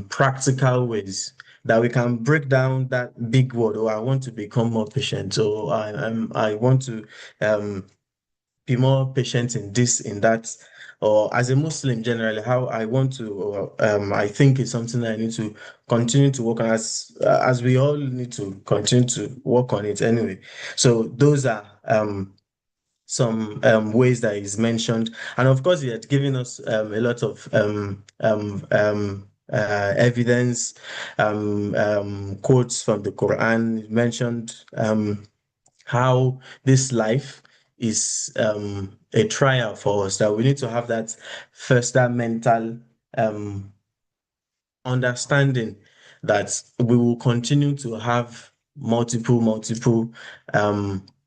practical ways that we can break down that big word. Oh, I want to become more patient. Or I want to um be more patient in this, in that. Or as a Muslim generally, how I want to, or I think it's something that I need to continue to work on, as we all need to continue to work on it anyway. So those are some ways that is mentioned. And of course, he had given us a lot of evidence, quotes from the Quran. He mentioned how this life is a trial for us, that we need to have that first, that mental um, understanding that we will continue to have multiple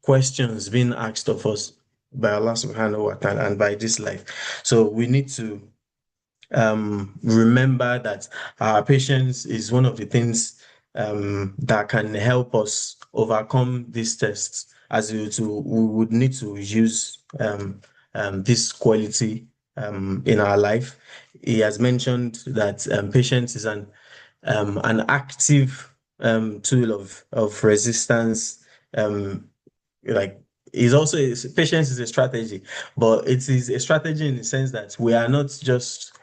questions being asked of us by Allah subhanahu wa ta'ala and by this life. So we need to remember that our patience is one of the things that can help us overcome these tests, as we would need to use this quality in our life. He has mentioned that patience is an active tool of resistance. Like is also patience is a strategy, but it is a strategy in the sense that we are not just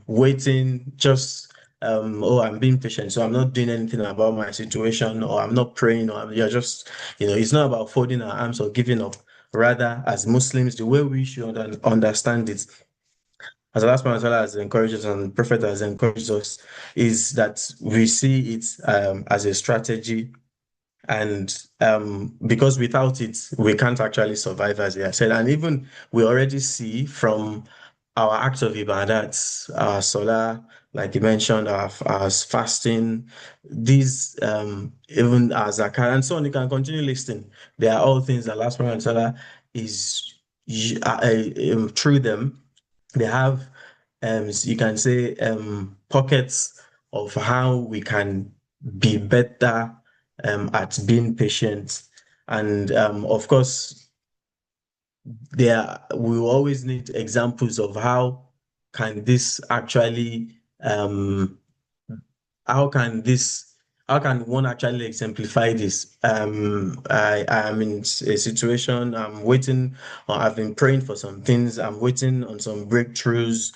waiting, just oh, I'm being patient, so I'm not doing anything about my situation, or I'm not praying, you're just, it's not about folding our arms or giving up. Rather, as Muslims, the way we should understand it, as Allah subhanahu wa ta'ala has encouraged us and the Prophet has encouraged us, is that we see it as a strategy, and because without it, we can't actually survive, as he has said. And even we already see from our acts of ibadat, our salah, like you mentioned, our fasting, these even our zakat, and so on. You can continue listing. They are all things that Allah subhanahu wa ta'ala is through them. They have you can say pockets of how we can be better at being patient. And of course, we will always need examples of can this actually how can this how can one actually exemplify this? I am in a situation, I'm waiting, or I've been praying for some things, I'm waiting on some breakthroughs.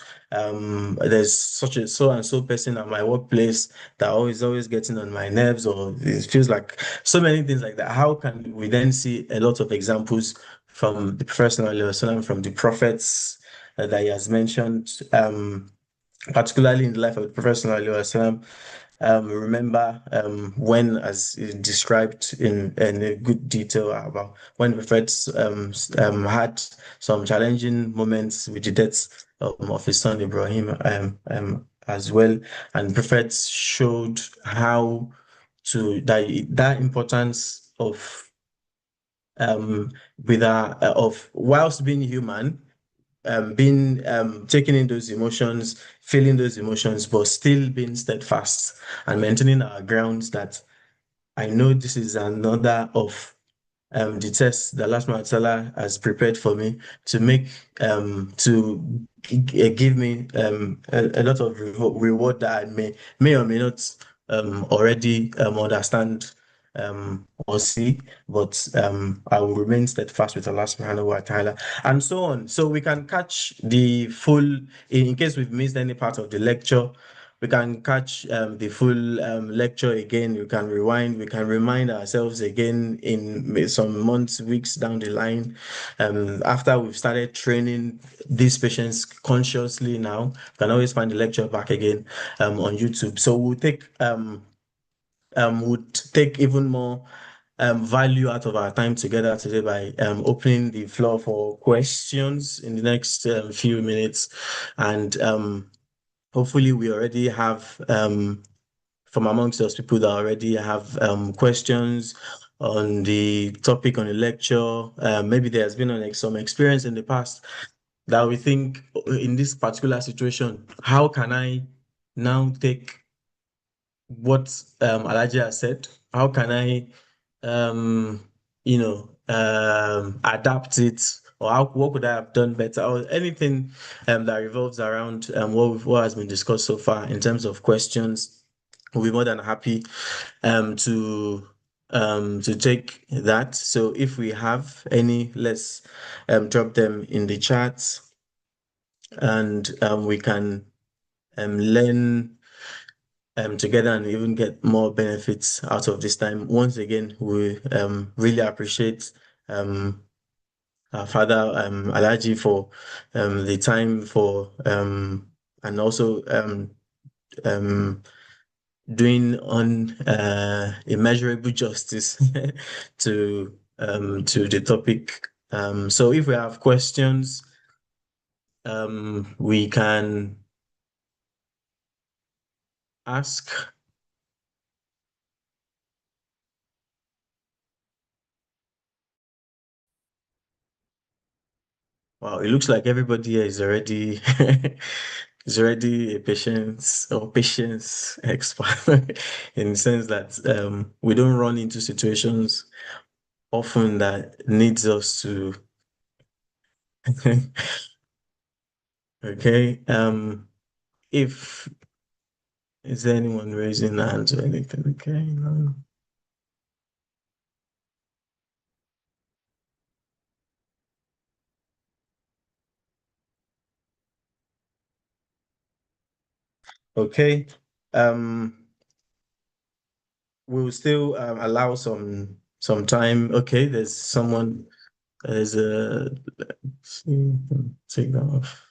There's such a so and so person at my workplace that always getting on my nerves, or it feels like so many things like that. How can we then see a lot of examples from the Prophet Sallallahu Alaihi Wasallam, from the prophets that he has mentioned, particularly in the life of the Prophet Sallallahu Alaihi Wasallam? Remember when, as described in a good detail, about when the prophets had some challenging moments with the death of his son Ibrahim as well, and the prophets showed how to that importance of whilst being human, being taking in those emotions, feeling those emotions, but still being steadfast and maintaining our grounds. That I know this is another of the test that Allah Subhanahu wa Ta'ala has prepared for me to make give me a lot of reward that I may or may not already understand or see, but I will remain steadfast with Allah Subhanahu wa Ta'ala, and so on. So we can catch the full, in case we've missed any part of the lecture, we can catch the full lecture again. We can rewind. We can remind ourselves again in some months, weeks down the line. After we've started training these patients consciously now, we can always find the lecture back again on YouTube. So would take even more value out of our time together today by opening the floor for questions in the next few minutes. And hopefully we already have from amongst those people that already have questions on the topic, on the lecture. Maybe there has been some experience in the past that we think, in this particular situation, how can I now take what Alaji has said? How can I adapt it, or what could I have done better, or anything that revolves around what has been discussed so far in terms of questions? We'll be more than happy to take that. So if we have any, let's drop them in the chat, and we can learn together and even get more benefits out of this time. Once again, we really appreciate our father Alhaji for the time, for and also doing immeasurable justice to the topic. So if we have questions, we can ask. Wow, it looks like everybody here is already is already a patience expert in the sense that we don't run into situations often that needs us to okay. If is there anyone raising hands or anything? Okay, no. Okay. We'll still allow some time. Okay, there's someone. There's a. Let's see, take that off.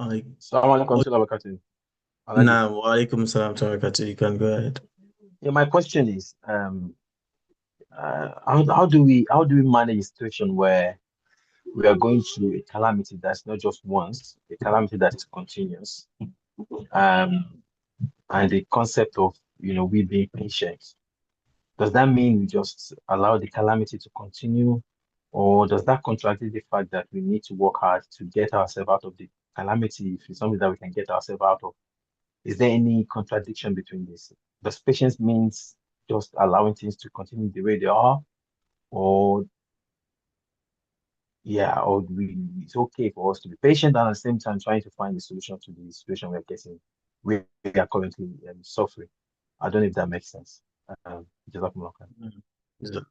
I Assalamu alaikum warahmatullahi wabarakatuh. Alhaji. Nah, wa alaikum salam wa barakatuh. You can go ahead. Yeah, my question is, how do we manage a situation where we are going through a calamity that's not just once, a calamity that is continuous, and the concept of we being patient. Does that mean we just allow the calamity to continue, or does that contradict the fact that we need to work hard to get ourselves out of the calamity if it's something that we can get ourselves out of? Is there any contradiction between this? Does patience means just allowing things to continue the way they are, or yeah, or it's okay for us to be patient and at the same time trying to find a solution to the situation we are currently suffering. I don't know if that makes sense. Jazakumullah khair. So,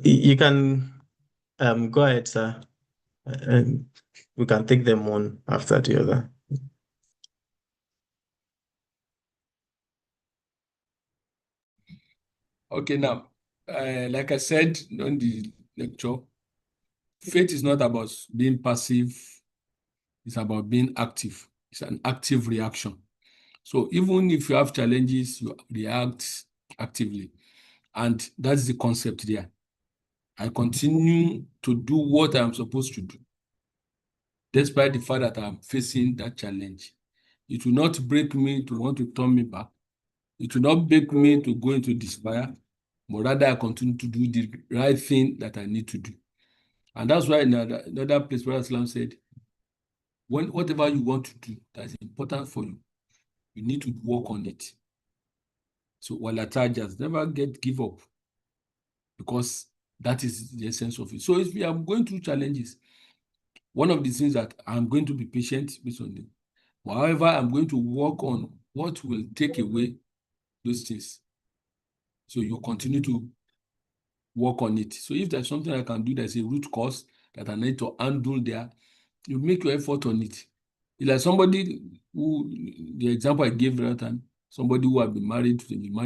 you can go ahead, sir. And we can take them one after the other. Okay, now, like I said on the lecture, faith is not about being passive, it's about being active. It's an active reaction. So even if you have challenges, you react actively. And that's the concept there. I continue to do what I'm supposed to do, despite the fact that I'm facing that challenge. It will not break me to want to turn me back. It will not break me to go into despair, but rather I continue to do the right thing that I need to do. And that's why in another place, Prophet Islam said, whatever you want to do that is important for you, you need to work on it. So wala just never give up, because that is the essence of it. So if we are going through challenges, one of the things that I'm going to be patient based on them. However, I'm going to work on what will take away those things. So you continue to work on it. So if there's something I can do, there's a root cause that I need to handle there, you make your effort on it. It's like somebody who, the example I gave the other time, somebody who have been married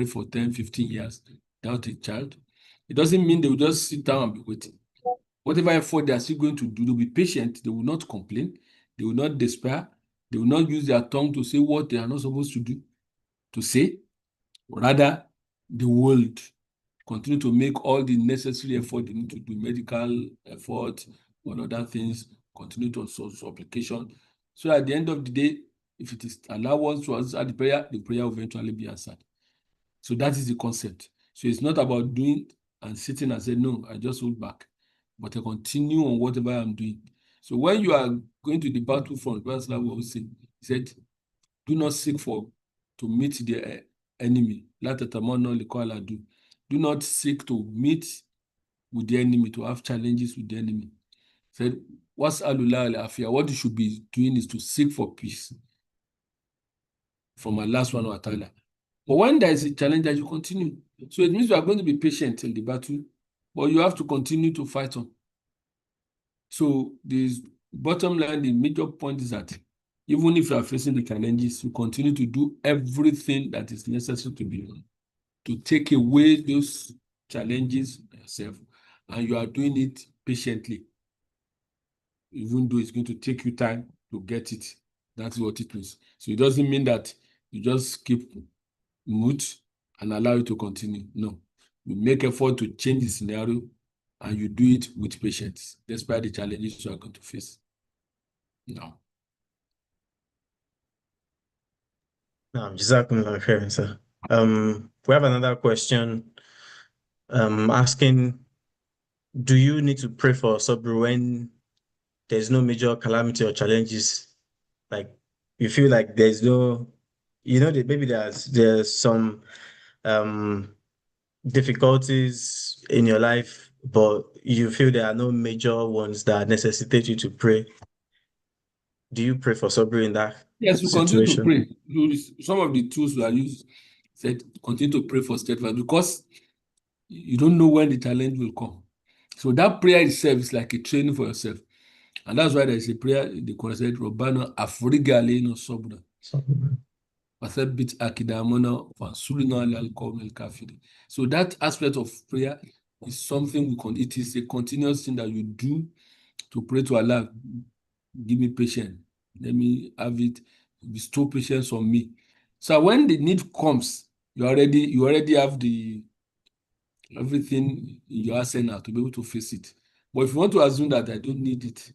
for 10, 15 years without a child. It doesn't mean they will just sit down and be waiting. Whatever effort they are still going to do, they'll be patient, they will not complain, they will not despair, they will not use their tongue to say what they are not supposed to do, to say. Rather, the world continue to make all the necessary effort they need to do, medical effort, or other things, continue to source application. So at the end of the day, if it is allowed to answer the prayer will eventually be answered. So that is the concept. So it's not about doing and sitting and saying, no, I just hold back, but I continue on whatever I'm doing. So when you are going to the battlefront, he said, do not seek to meet the enemy. Do not seek to meet with the enemy, to have challenges with the enemy. He said, what you should be doing is to seek for peace from Allah subhanahu wa ta'ala. But when there is a challenge, that you continue. So it means you are going to be patient in the battle, but you have to continue to fight on. So the bottom line, the major point is that even if you are facing the challenges, you continue to do everything that is necessary to be done to take away those challenges yourself, and you are doing it patiently, even though it's going to take you time to get it. That's what it means. So it doesn't mean that you just keep mute and allow it to continue. No, you make effort to change the scenario, and you do it with patience, despite the challenges you are going to face. No. Jazakumullah khairan, sir. We have another question asking, do you need to pray for sabr when there's no major calamity or challenges? Like you feel like there's no, that maybe there's some difficulties in your life, but you feel there are no major ones that necessitate you to pray. Do you pray for sabr in that Yes, we continue to situation? pray. Some of the tools we are used said continue to pray for steadfast, because you don't know when the challenge will come. So that prayer itself is like a training for yourself. And that's why there is a prayer in the Quran said, Rabbana afriga alayna sabra. So that aspect of prayer is something it is a continuous thing that you do to pray to Allah. Give me patience. Let me have it. Bestow patience on me. So when the need comes, you already have everything in your arsenal to be able to face it. But if you want to assume that I don't need it,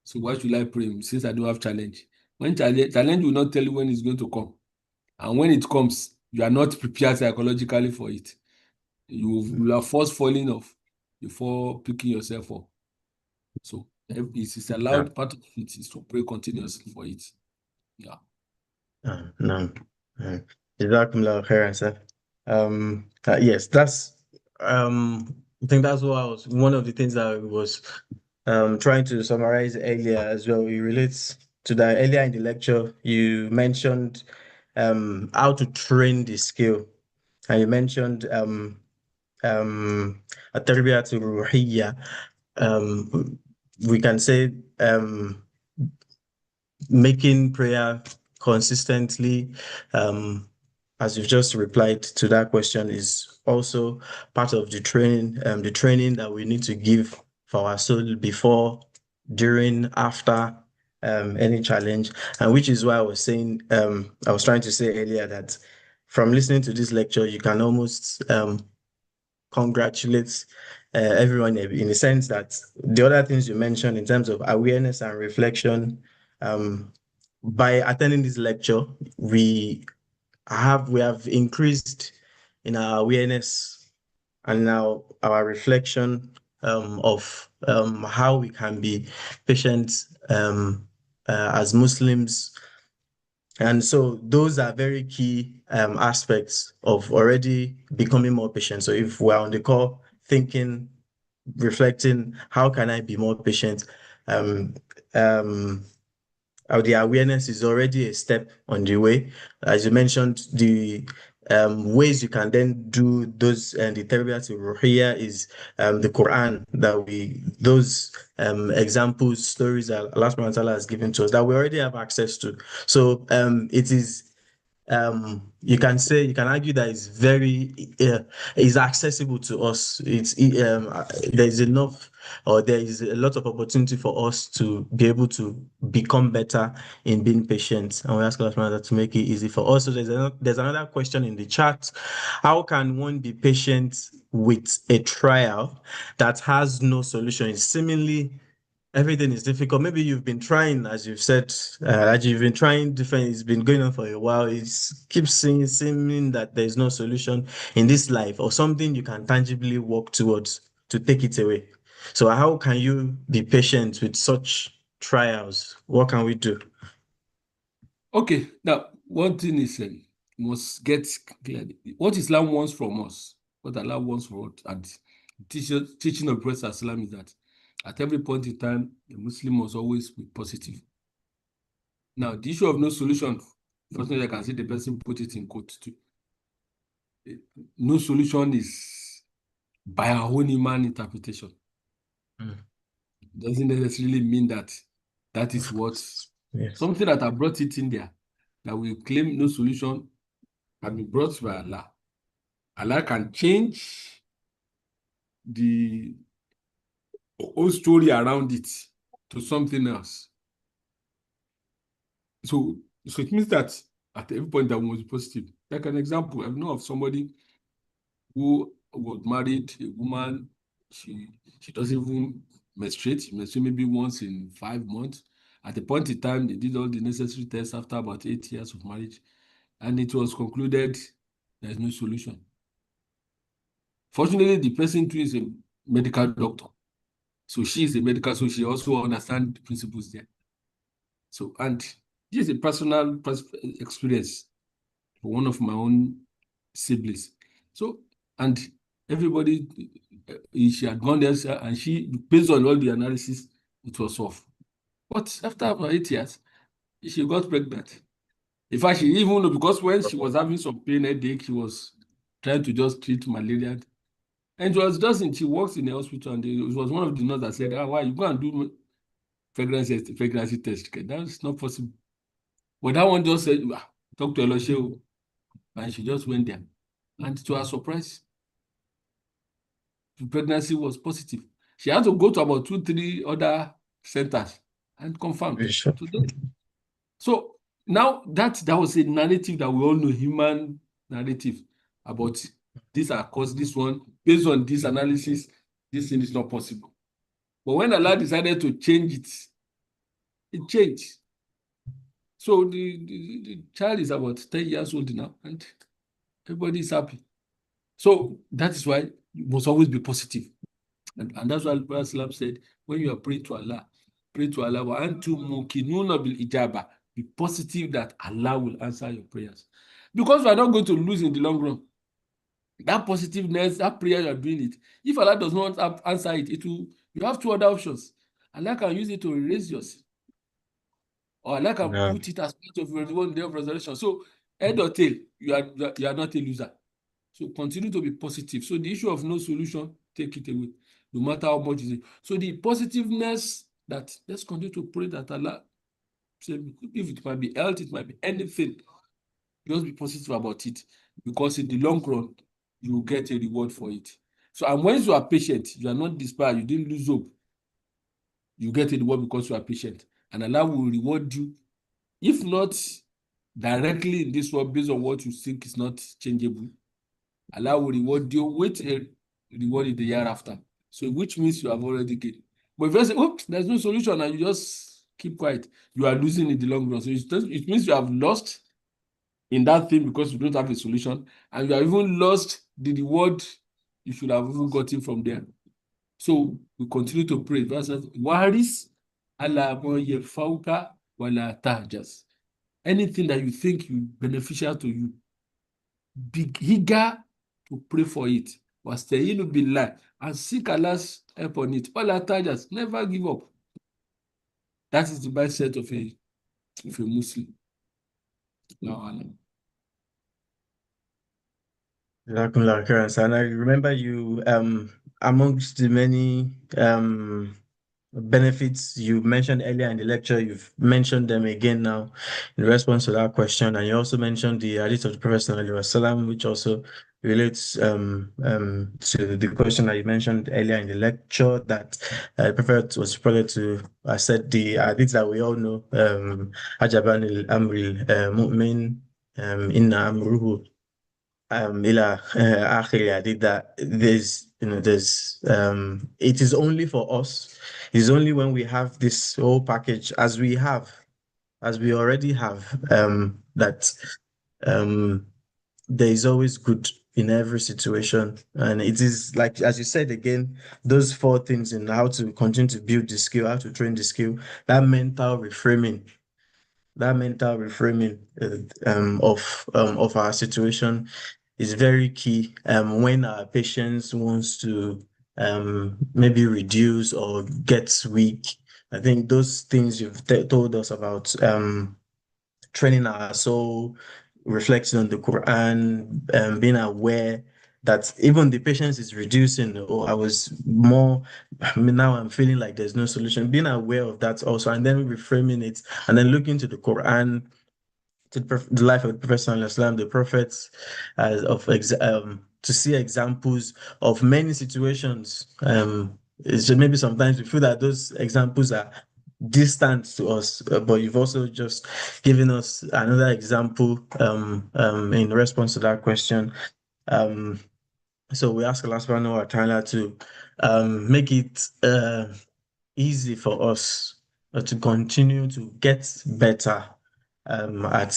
so why should I pray since I don't have challenge? When challenge will not tell you when it's going to come. And when it comes, you are not prepared psychologically for it. You are first falling off before picking yourself up. So it is allowed, part of it is to pray continuously for it. Yeah. No. Jazakumullah khairan, sir. Yes, that's I think that's what I was one of the things that I was trying to summarize earlier as well. It relates to that earlier in the lecture. You mentioned how to train the skill, and you mentioned التربية الروحية. We can say making prayer consistently, as you've just replied to that question, is also part of the training that we need to give for our soul before, during, after any challenge. And which is why I was saying, I was trying to say earlier that from listening to this lecture, you can almost congratulate everyone in the sense that the other things you mentioned in terms of awareness and reflection, by attending this lecture, we have increased in our awareness and now our reflection of how we can be patient as Muslims. And so those are very key aspects of already becoming more patient. So if we're on the call thinking, reflecting, how can I be more patient? Um, um, the awareness is already a step on the way. As you mentioned, the ways you can then do those and the tarbiyat ruhiyya is the Quran that those examples, stories that Allah subhanahu wa ta'ala has given to us that we already have access to. So it is you can argue that it's very is accessible to us. There's enough, or there is a lot of opportunity for us to be able to become better in being patient, and we ask Allah subhanahu wa ta'ala to make it easy for us. So there's another question in the chat: how can one be patient with a trial that has no solution? It's seemingly everything is difficult. Maybe you've been trying, as you've said, that you've been trying different. It's been going on for a while. It keeps seeming that there's no solution in this life or something you can tangibly work towards to take it away. So how can you be patient with such trials? What can we do? Okay, now one thing is must get clear. What Islam wants from us, what Allah wants from us, and teaching of Prophet Islam is that at every point in time, the Muslim must always be positive. Now, the issue of no solution, firstly, I can see the person put it in quote too. No solution is by our own human interpretation. Doesn't necessarily mean that that is what something that I brought it in there that we claim no solution can be brought by Allah. Allah can change the whole story around it to something else. So it means that at every point that was positive. Like an example, I know of somebody who was married, a woman, she doesn't even menstruate maybe once in 5 months. At the point in time, they did all the necessary tests after about 8 years of marriage, and it was concluded there is no solution. Fortunately, the person too is a medical doctor. So she is a medical, so she also understands the principles there. So, and this is a personal experience for one of my own siblings. So, and everybody, she had gone there, and she, based on all the analysis, it was off. But after about 8 years, she got pregnant. In fact, she even know, because when she was having some pain headache, she was trying to just treat malaria. And it was just, she works in the hospital, and it was one of the nurses that said, why you go and do pregnancy test? That's not possible. But that one just said, talk to Eloshe, and she just went there. And to her surprise, the pregnancy was positive. She had to go to about 2-3 other centers and confirmed. So now that was a narrative that we all know, human narrative about this are caused this one, based on this analysis, this thing is not possible. But when Allah decided to change it, it changed. So the child is about 10 years old now, and everybody is happy. So that is why you must always be positive. And that's why the Prophet said, when you are praying to Allah, wa antum muqinuna bil ijaba. Be positive that Allah will answer your prayers. Because you are not going to lose in the long run. That positiveness, that prayer you are doing it. If Allah does not answer it, you have two other options. Allah can use it to erase your sin. Or Allah can put it as part of your reward day of resurrection. So, head or tail, you are not a loser. So continue to be positive. So the issue of no solution, take it away, no matter how much is it. So the positiveness that let's continue to pray that Allah, if it might be health, it might be anything, just be positive about it, because in the long run, you will get a reward for it. So, and when you are patient, you are not despair, you didn't lose hope, you get a reward because you are patient, and Allah will reward you, if not directly in this world based on what you think is not changeable. Allah will reward you with a reward in the year after. So, which means you have already gained. But if you say, oh, there's no solution, and you just keep quiet, you are losing in the long run. So it means you have lost in that thing because you don't have a solution, and you have even lost the reward you should have even gotten from there. So we continue to pray. Verse says, Waris ala ma yafauka wala tahjas. Anything that you think is beneficial to you, be eager to pray for it. Wasta'inu billah, and seek Allah's help on it. Wala tahjas, never give up. That is the mindset of a Muslim. And I remember you amongst the many benefits you mentioned earlier in the lecture, you've mentioned them again now in response to that question. And you also mentioned the hadith of the Prophet ﷺ, which also relates to the question that you mentioned earlier in the lecture, that the Prophet was reported to said the hadith that we all know, Ajaban al-amril mu'min, inna amruhu ila akhiri. I did that. There's it is only for us. It's only when we have this whole package, as we already have, that there is always good in every situation. And it is like, as you said again, those four things in how to continue to build the skill, how to train the skill, that mental reframing of our situation is very key. When our patients wants to maybe reduce or gets weak, I think those things you've told us about training our soul, reflecting on the Quran, being aware that even the patience is reducing, or now I'm feeling like there's no solution. Being aware of that also, and then reframing it, and then looking to the Quran, to the life of the Prophet Sallallahu the prophets, to see examples of many situations. It's just maybe sometimes we feel that those examples are distant to us, but you've also just given us another example in response to that question. So we ask Allah subhanahu wa ta'ala to make it easy for us to continue to get better at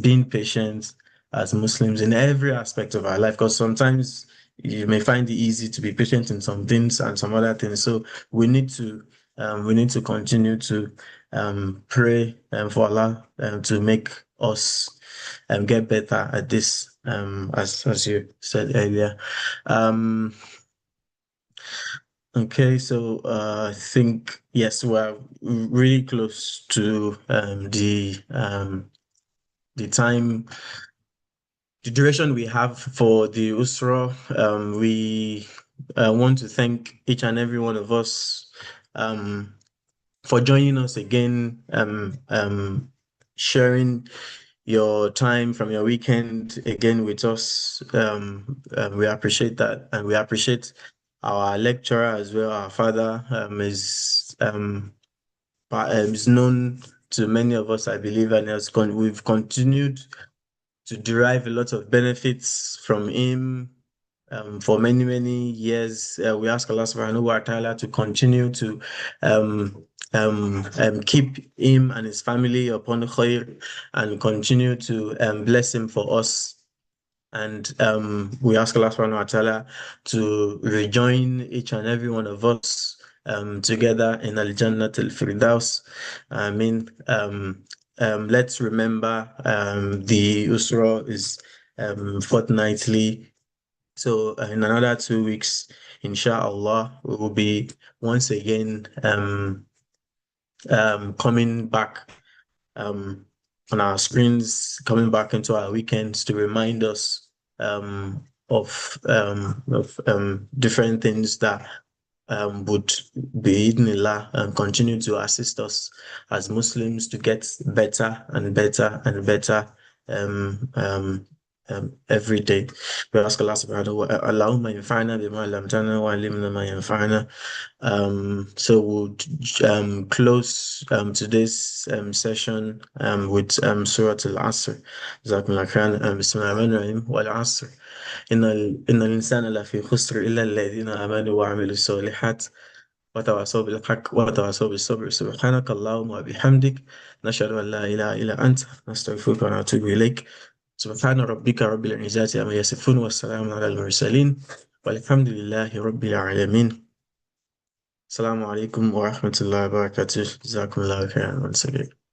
being patient as Muslims in every aspect of our life, because sometimes you may find it easy to be patient in some things and some other things. So we need to continue to pray for Allah to make us get better at this, as you said earlier. Okay, so I think yes, we're really close to the time, the duration we have for the Usrah. We want to thank each and every one of us for joining us again, sharing your time from your weekend again with us. We appreciate that, and we appreciate our lecturer as well. Our father is known to many of us, I believe, and we've continued to derive a lot of benefits from him for many, many years. We ask Allah subhanahu wa ta'ala to continue to keep him and his family upon khair, and continue to bless him for us. And we ask Allah subhanahu wa ta'ala to rejoin each and every one of us together in Al-Jannat al-Firdaus. I mean, let's remember the Usrah is fortnightly. So in another 2 weeks, inshallah, we will be once again coming back um, on our screens, coming back into our weekends to remind us of different things that would be idnillah and continue to assist us as Muslims to get better and better and better um, um, every day. We ask Allah subhanahu wa ta'ala, Allahumma yanfa'na bima 'allamtana wa 'allimna ma yanfa'na. So we'll close today's session with Surah Al-Asr. Jazakumullah khairan. Bismillahir Rahmanir Rahim. Wal 'asr. إن الإنسان لفي خسر إلا الذين آمنوا وعملوا الصالحات وتواصوا بالحق وتواصوا بالصبر سبحانك اللهم وبحمدك نشهد أن لا إله إلا أنت نستغفرك ونتوب إليك سبحان ربك رب العزة عما يصفون والسلام على المرسلين والحمد لله رب العالمين. السلام عليكم ورحمة الله وبركاته. جزاكم الله خيرا once again.